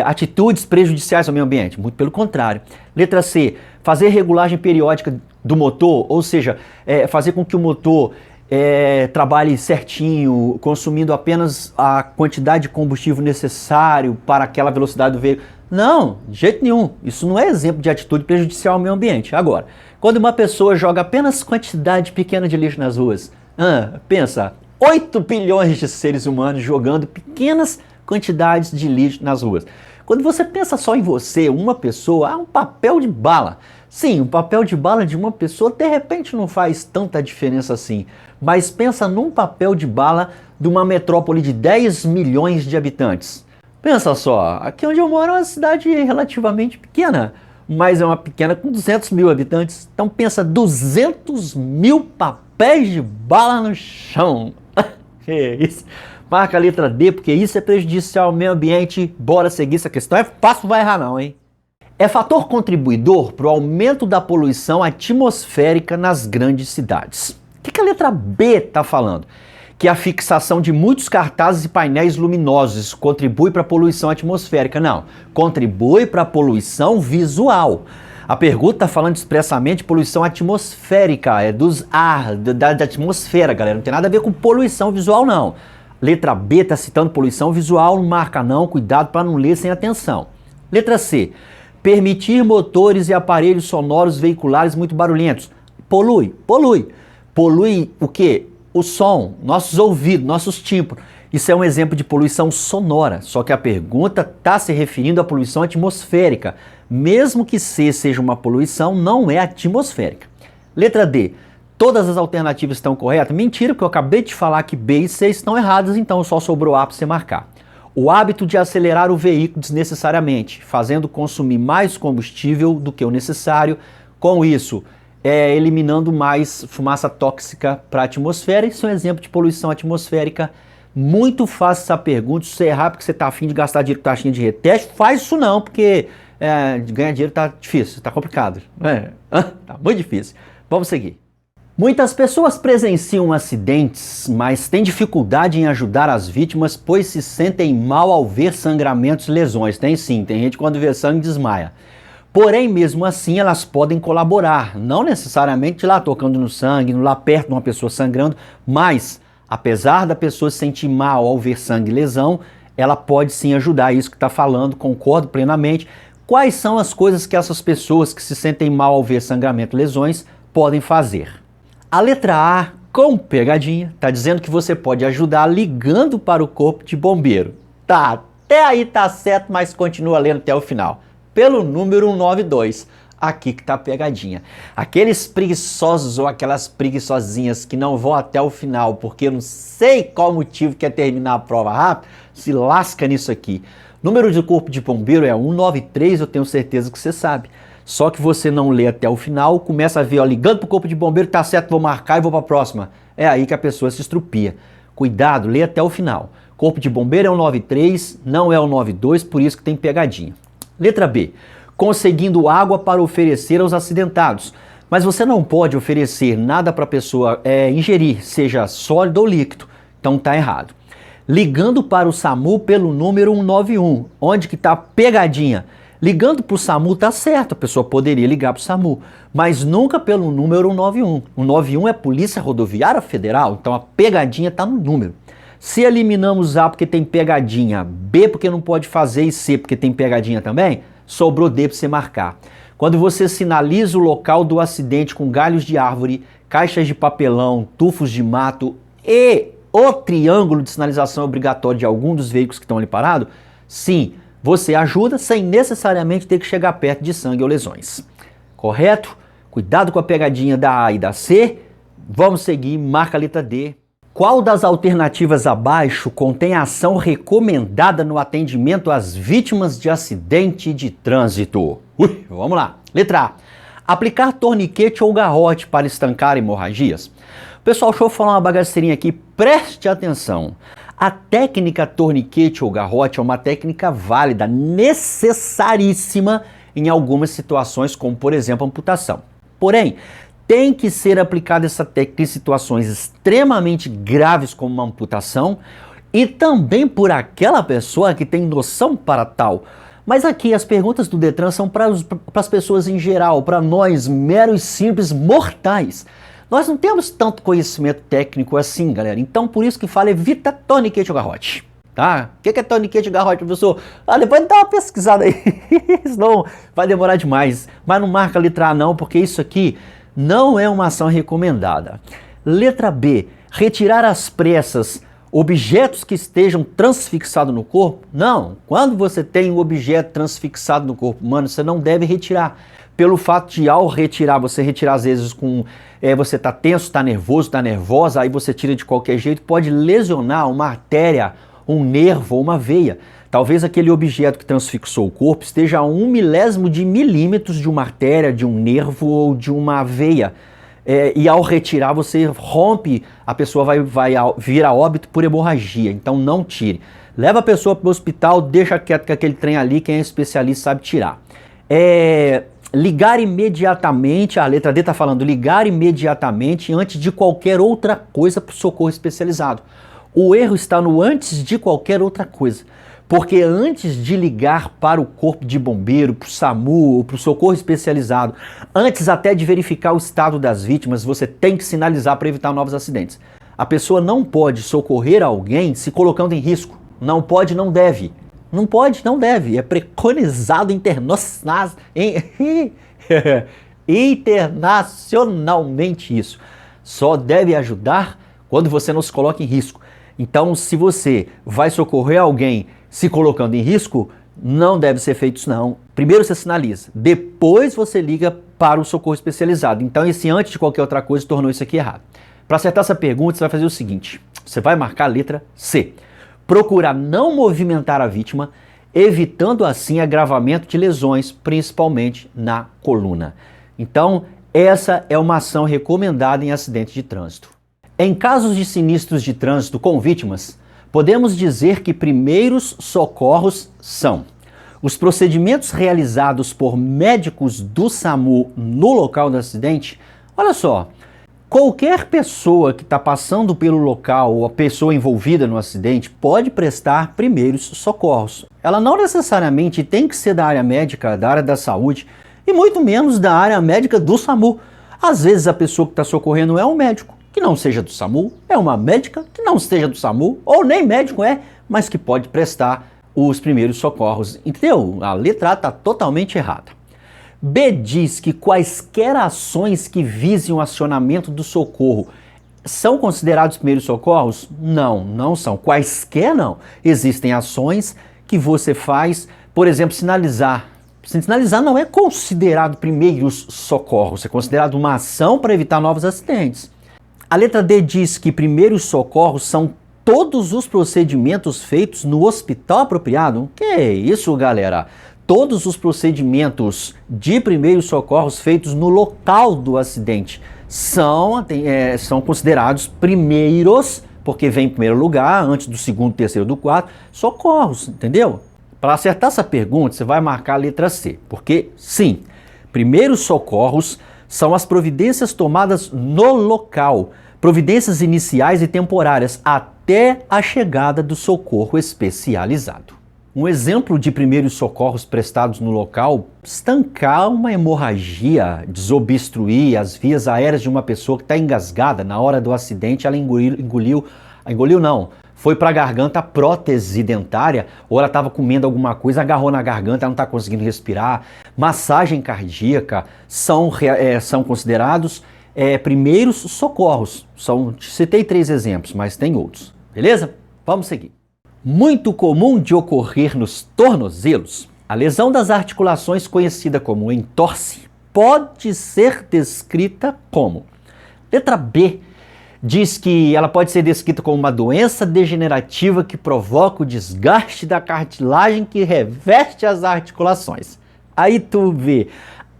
atitudes prejudiciais ao meio ambiente. Muito pelo contrário. Letra C, fazer regulagem periódica do motor, ou seja, fazer com que o motor trabalhe certinho, consumindo apenas a quantidade de combustível necessário para aquela velocidade do veículo. Não, de jeito nenhum. Isso não é exemplo de atitude prejudicial ao meio ambiente. Agora, quando uma pessoa joga apenas quantidade pequena de lixo nas ruas, pensa, 8 bilhões de seres humanos jogando pequenas quantidades de lixo nas ruas. Quando você pensa só em você, uma pessoa, um papel de bala. Sim, um papel de bala de uma pessoa de repente não faz tanta diferença assim. Mas pensa num papel de bala de uma metrópole de 10 milhões de habitantes. Pensa só, aqui onde eu moro é uma cidade relativamente pequena, mas é uma pequena com 200 mil habitantes. Então pensa 200 mil papéis de bala no chão. Que isso? Marca a letra D, porque isso é prejudicial ao meio ambiente. Bora seguir essa questão. É fácil, não vai errar não, hein? É fator contribuidor para o aumento da poluição atmosférica nas grandes cidades. O que a letra B está falando? Que a fixação de muitos cartazes e painéis luminosos contribui para a poluição atmosférica. Não, contribui para a poluição visual. A pergunta está falando expressamente de poluição atmosférica, é dos ar, da atmosfera, galera. Não tem nada a ver com poluição visual, não. Letra B está citando poluição visual, não marca não, cuidado para não ler sem atenção. Letra C, permitir motores e aparelhos sonoros veiculares muito barulhentos. Polui. Polui o quê? O som, nossos ouvidos, nossos tímpanos. Isso é um exemplo de poluição sonora, só que a pergunta está se referindo à poluição atmosférica. Mesmo que C seja uma poluição, não é atmosférica. Letra D. Todas as alternativas estão corretas? Mentira, porque eu acabei de falar que B e C estão erradas, então só sobrou A para você marcar. O hábito de acelerar o veículo desnecessariamente, fazendo consumir mais combustível do que o necessário. Com isso, eliminando mais fumaça tóxica para a atmosfera. Isso é um exemplo de poluição atmosférica. Muito fácil essa pergunta. Se você errar porque você está afim de gastar dinheiro com taxinha de reteste, faz isso não, porque ganhar dinheiro está difícil, está complicado. Tá muito difícil. Vamos seguir. Muitas pessoas presenciam acidentes, mas têm dificuldade em ajudar as vítimas, pois se sentem mal ao ver sangramentos e lesões. Tem sim, tem gente que quando vê sangue desmaia. Porém, mesmo assim, elas podem colaborar, não necessariamente lá tocando no sangue, lá perto de uma pessoa sangrando, mas, apesar da pessoa se sentir mal ao ver sangue e lesão, ela pode sim ajudar, isso que está falando, concordo plenamente. Quais são as coisas que essas pessoas que se sentem mal ao ver sangramento e lesões podem fazer? A letra A, com pegadinha, está dizendo que você pode ajudar ligando para o corpo de bombeiro. Tá, até aí tá certo, mas continua lendo até o final. Pelo número 192, aqui que tá a pegadinha. Aqueles preguiçosos ou aquelas preguiçosinhas que não vão até o final, porque eu não sei qual motivo quer terminar a prova rápido, se lasca nisso aqui. Número de corpo de bombeiro é 193, eu tenho certeza que você sabe. Só que você não lê até o final, começa a ver, ó, ligando pro corpo de bombeiro, tá certo, vou marcar e vou pra próxima. É aí que a pessoa se estrupia. Cuidado, lê até o final. Corpo de bombeiro é 193, não é 192, por isso que tem pegadinha. Letra B. Conseguindo água para oferecer aos acidentados. Mas você não pode oferecer nada para a pessoa ingerir, seja sólido ou líquido. Então tá errado. Ligando para o SAMU pelo número 191. Onde que tá a pegadinha? Ligando para o SAMU tá certo, a pessoa poderia ligar para o SAMU, mas nunca pelo número 191. O 91 é Polícia Rodoviária Federal, então a pegadinha está no número. Se eliminamos A porque tem pegadinha, B porque não pode fazer e C porque tem pegadinha também, sobrou D para você marcar. Quando você sinaliza o local do acidente com galhos de árvore, caixas de papelão, tufos de mato e o triângulo de sinalização obrigatório de algum dos veículos que estão ali parados, sim, você ajuda sem necessariamente ter que chegar perto de sangue ou lesões. Correto? Cuidado com a pegadinha da A e da C. Vamos seguir, marca a letra D. Qual das alternativas abaixo contém ação recomendada no atendimento às vítimas de acidente de trânsito? Vamos lá. Letra A. Aplicar torniquete ou garrote para estancar hemorragias. Pessoal, deixa eu falar uma bagaceirinha aqui, preste atenção. A técnica torniquete ou garrote é uma técnica válida, necessaríssima em algumas situações, como por exemplo amputação. Porém, tem que ser aplicada essa técnica em situações extremamente graves como uma amputação e também por aquela pessoa que tem noção para tal. Mas aqui as perguntas do Detran são para as pessoas em geral, para nós meros simples mortais. Nós não temos tanto conhecimento técnico assim, galera. Então, por isso que fala evita torniquete ou garrote. Tá? O que é torniquete ou garrote, professor? Depois dá uma pesquisada aí. Senão vai demorar demais. Mas não marca a letra A não, porque isso aqui não é uma ação recomendada. Letra B. Retirar às pressas objetos que estejam transfixados no corpo? Não. Quando você tem um objeto transfixado no corpo humano, você não deve retirar. Pelo fato de, ao retirar, você retirar às vezes com... você está tenso, está nervoso, está nervosa, aí você tira de qualquer jeito, pode lesionar uma artéria, um nervo ou uma veia. Talvez aquele objeto que transfixou o corpo esteja a 1 milésimo de milímetros de uma artéria, de um nervo ou de uma veia. E ao retirar você rompe, a pessoa vai vir a óbito por hemorragia, então não tire. Leva a pessoa para o hospital, deixa quieto com aquele trem ali, quem é especialista sabe tirar. Ligar imediatamente, a letra D está falando ligar imediatamente antes de qualquer outra coisa para o socorro especializado. O erro está no antes de qualquer outra coisa. Porque antes de ligar para o corpo de bombeiro, para o SAMU ou para o socorro especializado, antes até de verificar o estado das vítimas, você tem que sinalizar para evitar novos acidentes. A pessoa não pode socorrer alguém se colocando em risco. Não pode, não deve. Não pode, não deve. É preconizado internacionalmente isso. Só deve ajudar quando você não se coloca em risco. Então, se você vai socorrer alguém se colocando em risco, não deve ser feito isso não. Primeiro você sinaliza, depois você liga para o socorro especializado. Então, esse antes de qualquer outra coisa tornou isso aqui errado. Para acertar essa pergunta, você vai fazer o seguinte. Você vai marcar a letra C. Procurar não movimentar a vítima, evitando assim agravamento de lesões, principalmente na coluna. Então, essa é uma ação recomendada em acidente de trânsito. Em casos de sinistros de trânsito com vítimas, podemos dizer que primeiros socorros são os procedimentos realizados por médicos do SAMU no local do acidente. Olha só, qualquer pessoa que está passando pelo local ou a pessoa envolvida no acidente pode prestar primeiros socorros. Ela não necessariamente tem que ser da área médica, da área da saúde e muito menos da área médica do SAMU. Às vezes a pessoa que está socorrendo é um médico que não seja do SAMU, é uma médica que não seja do SAMU, ou nem médico mas que pode prestar os primeiros socorros. Entendeu? A letra A está totalmente errada. B diz que quaisquer ações que visem o acionamento do socorro são considerados primeiros socorros? Não, não são. Quaisquer não. Existem ações que você faz, por exemplo, sinalizar. Sinalizar não é considerado primeiros socorros, é considerado uma ação para evitar novos acidentes. A letra D diz que primeiros socorros são todos os procedimentos feitos no hospital apropriado. Que é isso, galera? Todos os procedimentos de primeiros socorros feitos no local do acidente são considerados primeiros, porque vem em primeiro lugar, antes do segundo, terceiro, do quarto, socorros, entendeu? Para acertar essa pergunta, você vai marcar a letra C, porque sim, primeiros socorros são as providências tomadas no local, providências iniciais e temporárias até a chegada do socorro especializado. Um exemplo de primeiros socorros prestados no local: estancar uma hemorragia, desobstruir as vias aéreas de uma pessoa que está engasgada. Na hora do acidente ela engoliu não, foi para a garganta a prótese dentária, ou ela estava comendo alguma coisa, agarrou na garganta, ela não está conseguindo respirar. Massagem cardíaca são considerados primeiros socorros. Citei 3 exemplos, mas tem outros. Beleza? Vamos seguir. Muito comum de ocorrer nos tornozelos, a lesão das articulações, conhecida como entorse, pode ser descrita como... Letra B diz que ela pode ser descrita como uma doença degenerativa que provoca o desgaste da cartilagem que reveste as articulações. Aí tu vê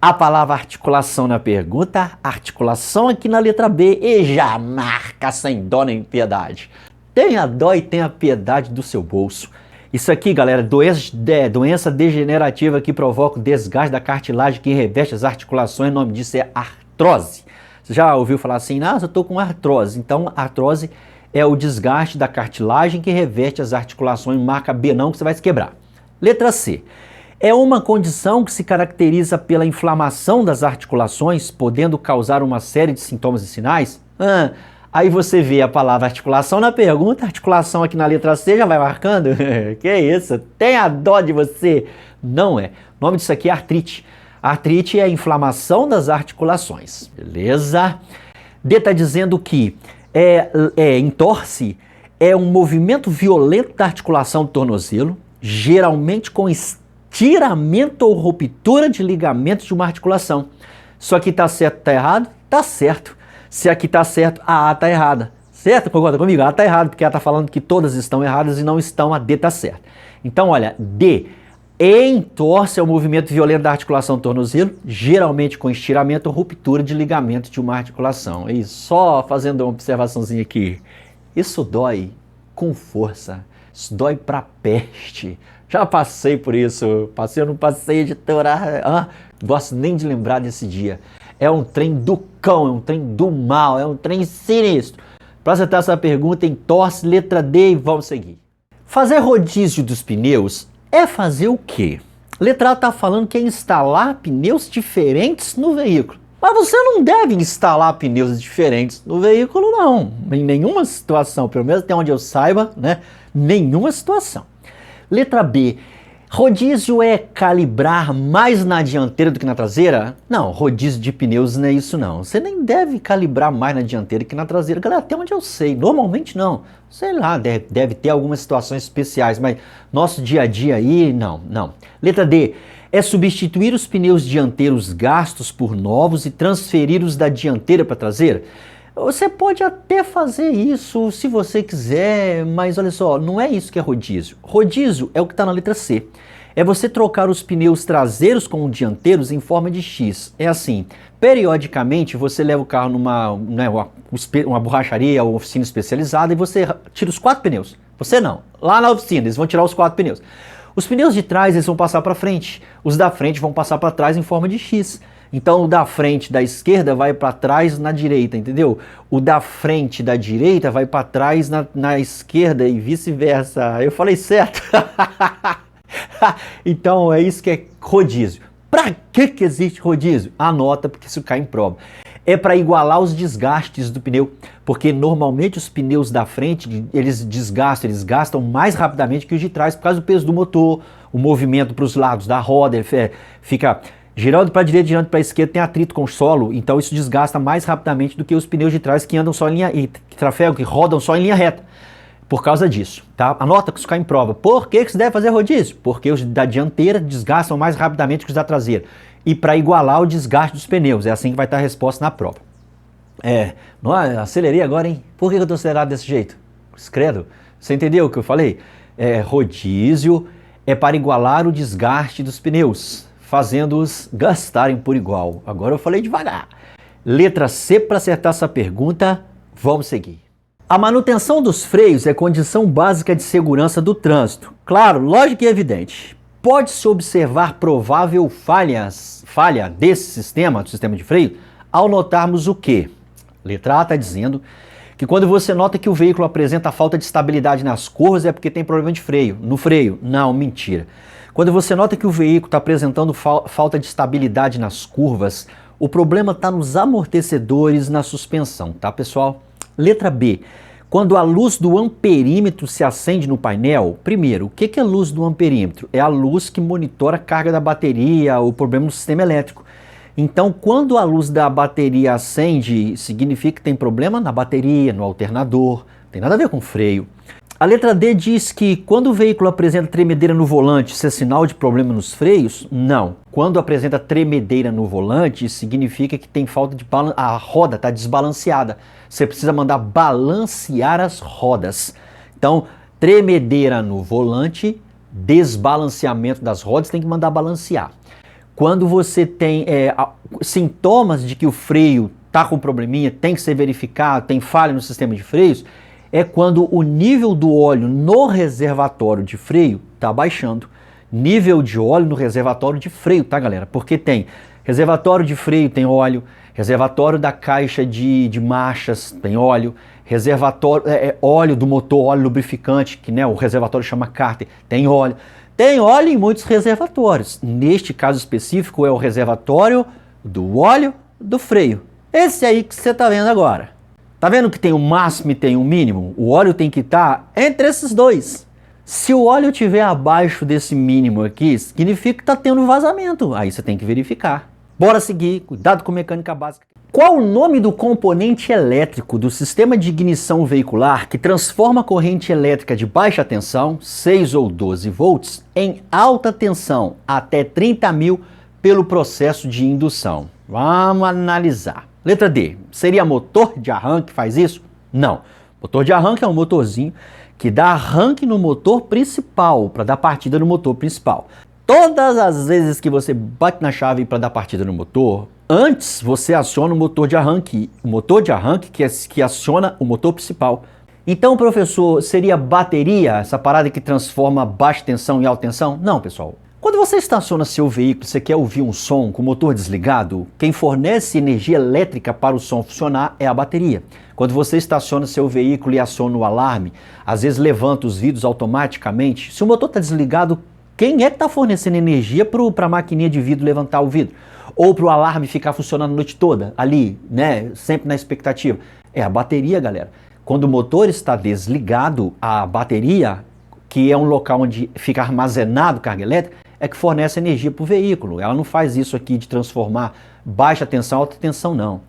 a palavra articulação na pergunta, articulação aqui na letra B e já marca sem dó nem piedade. Tenha dó e tenha piedade do seu bolso. Isso aqui, galera, doença degenerativa que provoca o desgaste da cartilagem que reveste as articulações, o nome disso é artrose. Você já ouviu falar assim, eu estou com artrose. Então, artrose é o desgaste da cartilagem que reveste as articulações, marca B não, que você vai se quebrar. Letra C. É uma condição que se caracteriza pela inflamação das articulações, podendo causar uma série de sintomas e sinais? Aí você vê a palavra articulação na pergunta, articulação aqui na letra C já vai marcando? Que isso, tenha dó de você! Não é. O nome disso aqui é artrite. Artrite é a inflamação das articulações, beleza? D está dizendo que entorse é um movimento violento da articulação do tornozelo, geralmente com estiramento ou ruptura de ligamentos de uma articulação. Isso aqui está certo ou está errado? Está certo. Se aqui está certo, a A está errada. Certo? Concorda comigo? A está errada porque ela está falando que todas estão erradas e não estão, a D está certa. Então, olha, D. Entorse é o movimento violento da articulação do tornozelo, geralmente com estiramento ou ruptura de ligamento de uma articulação. E só fazendo uma observaçãozinha aqui, isso dói com força, isso dói pra peste. Já passei por isso, eu não passei, editora, gosto nem de lembrar desse dia. É um trem do cão, é um trem do mal, é um trem sinistro. Para acertar essa pergunta, entorse, letra D e vamos seguir. Fazer rodízio dos pneus é fazer o quê? Letra A está falando que é instalar pneus diferentes no veículo. Mas você não deve instalar pneus diferentes no veículo, não. Em nenhuma situação, pelo menos até onde eu saiba, né? Nenhuma situação. Letra B. Rodízio é calibrar mais na dianteira do que na traseira? Não, rodízio de pneus não é isso não. Você nem deve calibrar mais na dianteira que na traseira. Galera, até onde eu sei, normalmente não. Sei lá, deve ter algumas situações especiais, mas nosso dia a dia aí, não. Letra D. É substituir os pneus dianteiros gastos por novos e transferi-los da dianteira para a traseira? Você pode até fazer isso se você quiser, mas olha só, não é isso que é rodízio. Rodízio é o que está na letra C. É você trocar os pneus traseiros com os dianteiros em forma de X. É assim, periodicamente você leva o carro numa uma borracharia ou oficina especializada e você tira os 4 pneus. Você não, lá na oficina eles vão tirar os 4 pneus. Os pneus de trás eles vão passar para frente, os da frente vão passar para trás em forma de X. Então o da frente da esquerda vai para trás na direita, entendeu? O da frente da direita vai para trás na esquerda e vice-versa. Eu falei certo? Então é isso que é rodízio. Para que existe rodízio? Anota, porque isso cai em prova. É para igualar os desgastes do pneu, porque normalmente os pneus da frente, eles gastam mais rapidamente que os de trás por causa do peso do motor, o movimento para os lados da roda, fica girando para a direita, girando para a esquerda, tem atrito com o solo, então isso desgasta mais rapidamente do que os pneus de trás que andam só em linha, que trafegam, que rodam só em linha reta. Por causa disso, tá? Anota que isso cai em prova. Por que você deve fazer rodízio? Porque os da dianteira desgastam mais rapidamente que os da traseira. E para igualar o desgaste dos pneus, é assim que vai estar a resposta na prova. Acelerei agora, hein? Por que eu estou acelerado desse jeito? Credo, você entendeu o que eu falei? Rodízio é para igualar o desgaste dos pneus, fazendo-os gastarem por igual. Agora eu falei devagar. Letra C para acertar essa pergunta, vamos seguir. A manutenção dos freios é condição básica de segurança do trânsito. Claro, lógico e evidente. Pode-se observar provável falha desse sistema, do sistema de freio, ao notarmos o quê? Letra A está dizendo que quando você nota que o veículo apresenta falta de estabilidade nas curvas é porque tem problema de freio. No freio? Não, mentira. Quando você nota que o veículo está apresentando falta de estabilidade nas curvas, o problema está nos amortecedores, na suspensão, tá pessoal? Letra B. Quando a luz do amperímetro se acende no painel, primeiro, o que é a luz do amperímetro? É a luz que monitora a carga da bateria, o problema no sistema elétrico. Então, quando a luz da bateria acende, significa que tem problema na bateria, no alternador, não tem nada a ver com freio. A letra D diz que quando o veículo apresenta tremedeira no volante, isso é sinal de problema nos freios? Não. Quando apresenta tremedeira no volante, significa que tem falta de balanço, a roda está desbalanceada. Você precisa mandar balancear as rodas. Então, tremedeira no volante, desbalanceamento das rodas, tem que mandar balancear. Quando você tem sintomas de que o freio está com probleminha, tem que ser verificado, tem falha no sistema de freios, é quando o nível do óleo no reservatório de freio está baixando. Nível de óleo no reservatório de freio, tá galera? Porque tem reservatório de freio tem óleo, Reservatório da caixa de marchas tem óleo. Reservatório, óleo do motor, óleo lubrificante, que né, o reservatório chama cárter, tem óleo. Tem óleo em muitos reservatórios. Neste caso específico é o reservatório do óleo do freio. Esse aí que você está vendo agora. Tá vendo que tem o máximo e tem o mínimo? O óleo tem que estar entre esses dois. Se o óleo estiver abaixo desse mínimo aqui, significa que está tendo vazamento. Aí você tem que verificar. Bora seguir, cuidado com mecânica básica. Qual o nome do componente elétrico do sistema de ignição veicular que transforma a corrente elétrica de baixa tensão, 6 ou 12 volts, em alta tensão, até 30.000, pelo processo de indução? Vamos analisar. Letra D, seria motor de arranque que faz isso? Não. Motor de arranque é um motorzinho que dá arranque no motor principal, para dar partida no motor principal. Todas as vezes que você bate na chave para dar partida no motor, antes você aciona o motor de arranque. O motor de arranque que aciona o motor principal. Então, professor, seria bateria, essa parada que transforma baixa tensão em alta tensão? Não, pessoal. Quando você estaciona seu veículo, você quer ouvir um som com o motor desligado, quem fornece energia elétrica para o som funcionar é a bateria. Quando você estaciona seu veículo e aciona o alarme, às vezes levanta os vidros automaticamente. Se o motor está desligado, quem é que está fornecendo energia para a maquininha de vidro levantar o vidro? Ou para o alarme ficar funcionando a noite toda, ali, né, sempre na expectativa? É a bateria, galera. Quando o motor está desligado, a bateria, que é um local onde fica armazenado carga elétrica, é que fornece energia para o veículo. Ela não faz isso aqui de transformar baixa tensão em alta tensão, não.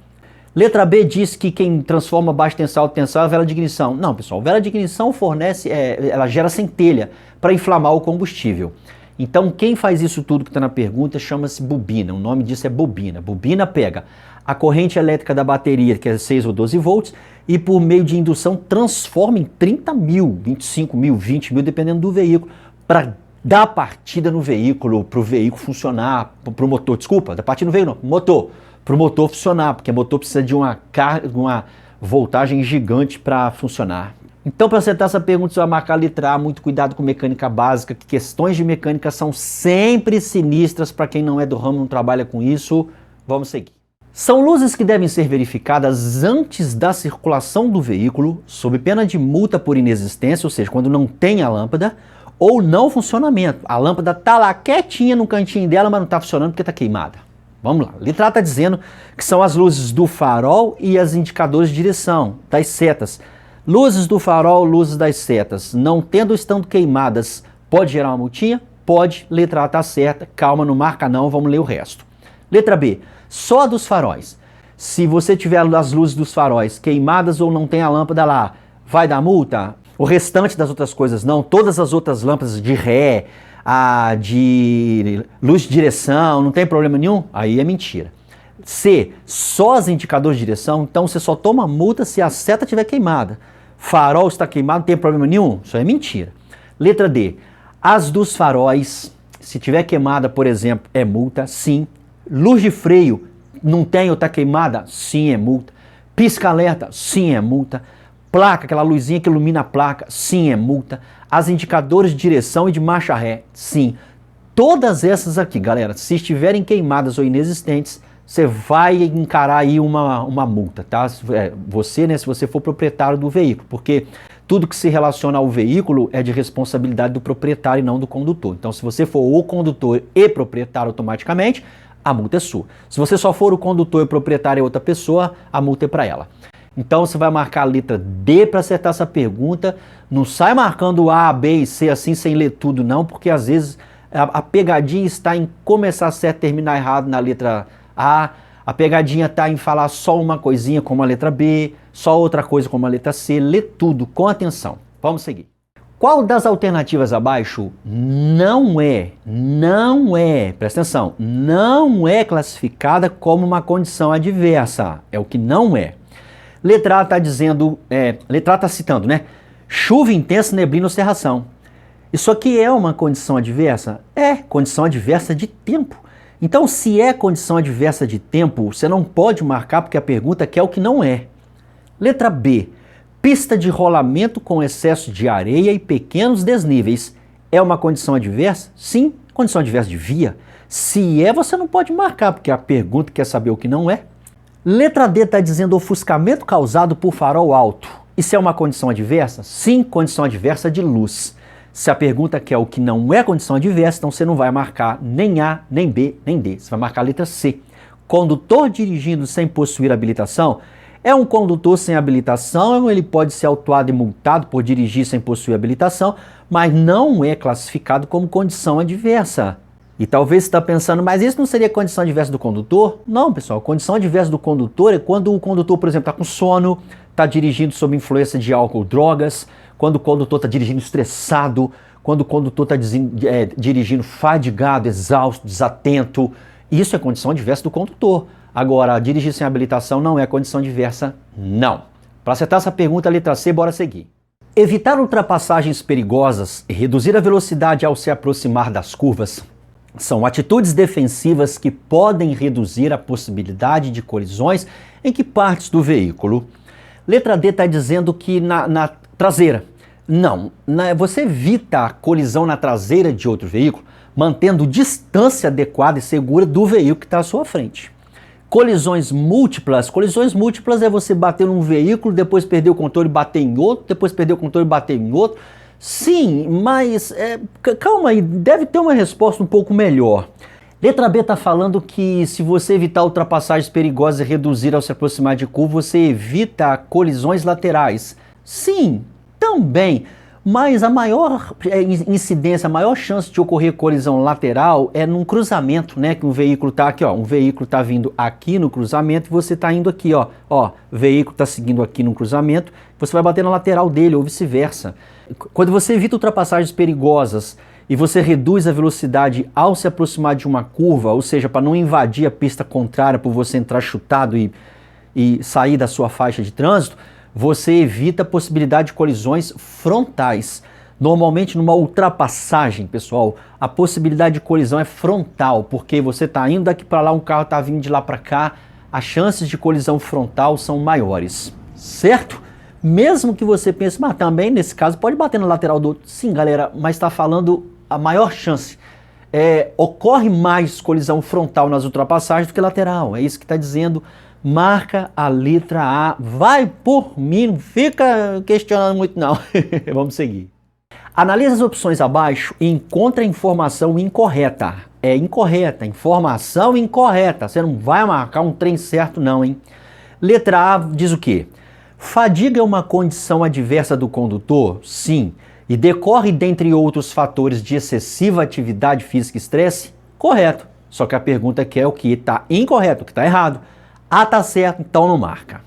Letra B diz que quem transforma baixa tensão em alta tensão é a vela de ignição. Não, pessoal, vela de ignição fornece, ela gera centelha para inflamar o combustível. Então, quem faz isso tudo que está na pergunta chama-se bobina. O nome disso é bobina. Bobina pega a corrente elétrica da bateria, que é 6 ou 12 volts, e por meio de indução transforma em 30.000, 25.000, 20.000, dependendo do veículo, para dar partida no veículo, para o veículo funcionar, para o motor, desculpa, dar partida no veículo não, motor, para o motor funcionar, porque o motor precisa de uma voltagem gigante para funcionar. Então, para acertar essa pergunta, você vai marcar a letra A, muito cuidado com mecânica básica, que questões de mecânica são sempre sinistras para quem não é do ramo, não trabalha com isso. Vamos seguir. São luzes que devem ser verificadas antes da circulação do veículo, sob pena de multa por inexistência, ou seja, quando não tem a lâmpada, ou não funcionamento. A lâmpada está lá quietinha no cantinho dela, mas não está funcionando porque está queimada. Vamos lá. A letra A está dizendo que são as luzes do farol e as indicadores de direção, das setas. Luzes do farol, luzes das setas, não tendo estando queimadas, pode gerar uma multinha? Pode. Letra A está certa. Calma, não marca não, vamos ler o resto. Letra B, só a dos faróis. Se você tiver as luzes dos faróis queimadas ou não tem a lâmpada lá, vai dar multa? O restante das outras coisas não. Todas as outras lâmpadas de ré, de luz de direção, não tem problema nenhum? Aí é mentira. C, só os indicadores de direção, então você só toma multa se a seta estiver queimada. Farol está queimado, não tem problema nenhum? Isso é mentira. Letra D, as dos faróis, se tiver queimada, por exemplo, é multa? Sim. Luz de freio, não tem ou está queimada? Sim, é multa. Pisca-alerta? Sim, é multa. Placa, aquela luzinha que ilumina a placa? Sim, é multa. As indicadores de direção e de marcha ré? Sim. Todas essas aqui, galera, se estiverem queimadas ou inexistentes, você vai encarar aí uma multa, tá? Você, né, se você for proprietário do veículo, porque tudo que se relaciona ao veículo é de responsabilidade do proprietário e não do condutor. Então, se você for o condutor e proprietário automaticamente, a multa é sua. Se você só for o condutor e o proprietário é outra pessoa, a multa é para ela. Então, você vai marcar a letra D para acertar essa pergunta. Não sai marcando A, B e C assim sem ler tudo, não, porque às vezes a pegadinha está em começar certo e terminar errado na letra A pegadinha está em falar só uma coisinha como a letra B, só outra coisa como a letra C. Lê tudo com atenção. Vamos seguir. Qual das alternativas abaixo não é, presta atenção, não é classificada como uma condição adversa? É o que não é. Letra A está dizendo, letra A está citando, né? Chuva intensa, neblina ou cerração. Isso aqui é uma condição adversa? É, condição adversa de tempo. Então, se é condição adversa de tempo, você não pode marcar porque a pergunta quer o que não é. Letra B, pista de rolamento com excesso de areia e pequenos desníveis. É uma condição adversa? Sim, condição adversa de via. Se é, você não pode marcar, porque a pergunta quer saber o que não é. Letra D está dizendo ofuscamento causado por farol alto. Isso é uma condição adversa? Sim, condição adversa de luz. Se a pergunta quer o que não é condição adversa, então você não vai marcar nem A, nem B, nem D. Você vai marcar a letra C. Condutor dirigindo sem possuir habilitação é um condutor sem habilitação, ele pode ser autuado e multado por dirigir sem possuir habilitação, mas não é classificado como condição adversa. E talvez você está pensando, mas isso não seria condição adversa do condutor? Não, pessoal, condição adversa do condutor é quando o condutor, por exemplo, está com sono, está dirigindo sob influência de álcool ou drogas, quando o condutor está dirigindo estressado, quando o condutor está dirigindo fadigado, exausto, desatento. Isso é condição adversa do condutor. Agora, dirigir sem habilitação não é condição adversa, não. Para acertar essa pergunta, letra C, bora seguir. Evitar ultrapassagens perigosas e reduzir a velocidade ao se aproximar das curvas são atitudes defensivas que podem reduzir a possibilidade de colisões em que partes do veículo. Letra D está dizendo que na traseira. Não, você evita a colisão na traseira de outro veículo, mantendo distância adequada e segura do veículo que está à sua frente. Colisões múltiplas é você bater num veículo, depois perder o controle e bater em outro, depois perder o controle e bater em outro. Sim, mas calma aí, deve ter uma resposta um pouco melhor. Letra B está falando que se você evitar ultrapassagens perigosas e reduzir ao se aproximar de curva, você evita colisões laterais. Sim, também. Mas a maior incidência, a maior chance de ocorrer colisão lateral é num cruzamento, né? Que um veículo está aqui, ó, um veículo está vindo aqui no cruzamento e você está indo aqui, ó, o veículo está seguindo aqui no cruzamento, você vai bater na lateral dele ou vice-versa. Quando você evita ultrapassagens perigosas e você reduz a velocidade ao se aproximar de uma curva, ou seja, para não invadir a pista contrária por você entrar chutado e sair da sua faixa de trânsito, você evita a possibilidade de colisões frontais. Normalmente numa ultrapassagem, pessoal, a possibilidade de colisão é frontal, porque você está indo daqui para lá, um carro está vindo de lá para cá, as chances de colisão frontal são maiores, certo? Mesmo que você pense, mas também nesse caso pode bater na lateral do outro. Sim, galera, mas está falando a maior chance. Ocorre mais colisão frontal nas ultrapassagens do que lateral, é isso que está dizendo. Marca a letra A. Vai por mim, não fica questionando muito não. Vamos seguir. Analise as opções abaixo e encontre a informação incorreta. É incorreta, informação incorreta. Você não vai marcar um trem certo não, hein? Letra A diz o quê? Fadiga é uma condição adversa do condutor? Sim. E decorre, dentre outros fatores, de excessiva atividade física e estresse? Correto. Só que a pergunta aqui é o que está incorreto, o que está errado. A tá certo, então não marca.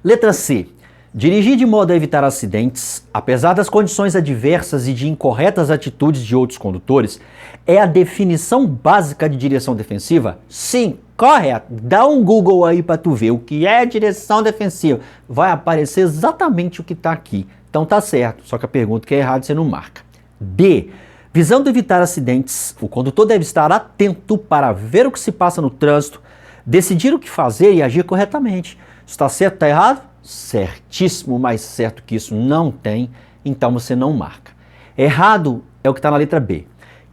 Letra C. Dirigir de modo a evitar acidentes, apesar das condições adversas e de incorretas atitudes de outros condutores, é a definição básica de direção defensiva? Sim, correto. Dá um Google aí para tu ver o que é direção defensiva. Vai aparecer exatamente o que está aqui. Então tá certo, só que a pergunta que é errada você não marca. D. Visando evitar acidentes, o condutor deve estar atento para ver o que se passa no trânsito, decidir o que fazer e agir corretamente. Está certo, está errado? Certíssimo, mais certo que isso não tem, então você não marca. Errado é o que está na letra B.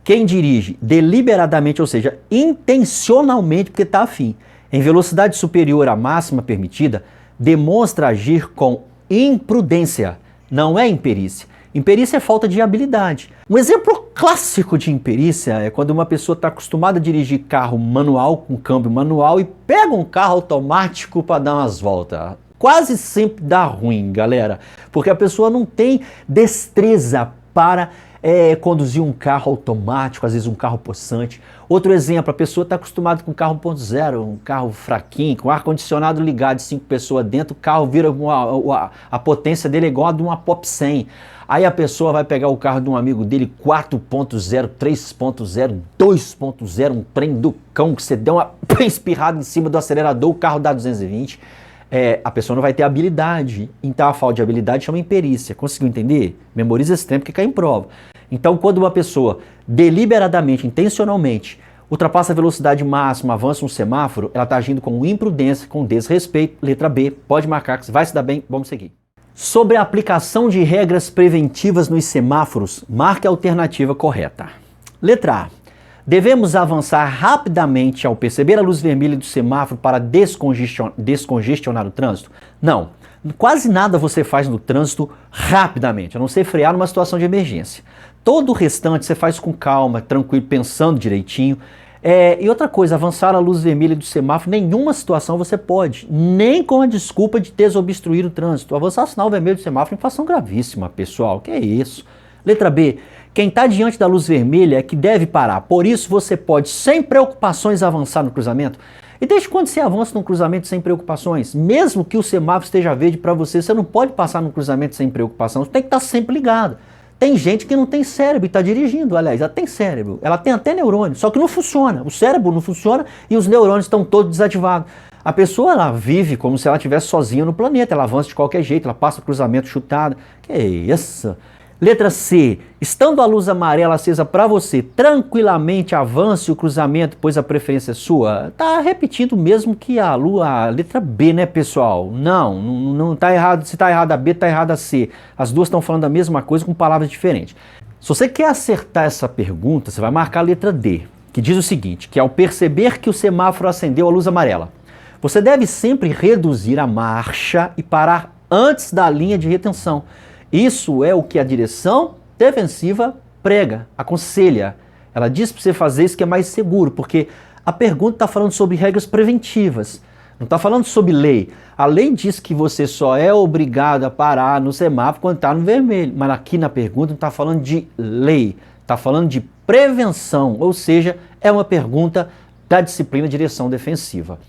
Quem dirige deliberadamente, ou seja, intencionalmente, porque está afim, em velocidade superior à máxima permitida, demonstra agir com imprudência, não é imperícia. Imperícia é falta de habilidade. Um exemplo clássico de imperícia é quando uma pessoa está acostumada a dirigir carro manual, com câmbio manual, e pega um carro automático para dar umas voltas. Quase sempre dá ruim, galera, porque a pessoa não tem destreza para conduzir um carro automático, às vezes um carro possante. Outro exemplo, a pessoa está acostumada com um carro 1.0, um carro fraquinho, com ar-condicionado ligado, 5 pessoas dentro, o carro vira, a potência dele é igual a de uma Pop 100. Aí a pessoa vai pegar o carro de um amigo dele, 4.0, 3.0, 2.0, um trem do cão, que você deu uma espirrada em cima do acelerador, o carro dá 220. A pessoa não vai ter habilidade. Então a falta de habilidade chama imperícia. Conseguiu entender? Memoriza esse tempo que cai em prova. Então quando uma pessoa deliberadamente, intencionalmente, ultrapassa a velocidade máxima, avança um semáforo, ela está agindo com imprudência, com desrespeito. Letra B, pode marcar que vai se dar bem, vamos seguir. Sobre a aplicação de regras preventivas nos semáforos, marque a alternativa correta. Letra A. Devemos avançar rapidamente ao perceber a luz vermelha do semáforo para descongestionar o trânsito? Não. Quase nada você faz no trânsito rapidamente, a não ser frear numa situação de emergência. Todo o restante você faz com calma, tranquilo, pensando direitinho. E outra coisa, avançar a luz vermelha do semáforo, nenhuma situação você pode, nem com a desculpa de desobstruir o trânsito. Avançar o sinal vermelho do semáforo é infração gravíssima, pessoal, que é isso? Letra B, quem está diante da luz vermelha é que deve parar, por isso você pode, sem preocupações, avançar no cruzamento. E desde quando você avança num cruzamento sem preocupações? Mesmo que o semáforo esteja verde para você, você não pode passar num cruzamento sem preocupação, você tem que estar sempre ligado. Tem gente que não tem cérebro e está dirigindo, aliás, ela tem cérebro, ela tem até neurônio, só que não funciona. O cérebro não funciona e os neurônios estão todos desativados. A pessoa, ela vive como se ela estivesse sozinha no planeta, ela avança de qualquer jeito, ela passa o cruzamento chutado. Que isso? Letra C. Estando a luz amarela acesa para você, tranquilamente avance o cruzamento, pois a preferência é sua. Tá repetindo mesmo que a letra B, né, pessoal? Não tá errado. Se tá errado a B, tá errado a C. As duas estão falando a mesma coisa com palavras diferentes. Se você quer acertar essa pergunta, você vai marcar a letra D, que diz o seguinte, que ao perceber que o semáforo acendeu a luz amarela, você deve sempre reduzir a marcha e parar antes da linha de retenção. Isso é o que a direção defensiva prega, aconselha. Ela diz para você fazer isso que é mais seguro, porque a pergunta está falando sobre regras preventivas, não está falando sobre lei. A lei diz que você só é obrigado a parar no semáforo quando está no vermelho, mas aqui na pergunta não está falando de lei, está falando de prevenção, ou seja, é uma pergunta da disciplina direção defensiva.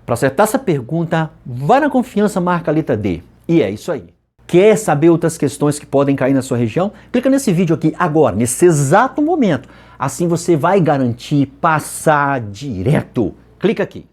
Para acertar essa pergunta, vai na confiança, marca a letra D. E é isso aí. Quer saber outras questões que podem cair na sua região? Clica nesse vídeo aqui agora, nesse exato momento. Assim você vai garantir passar direto. Clica aqui.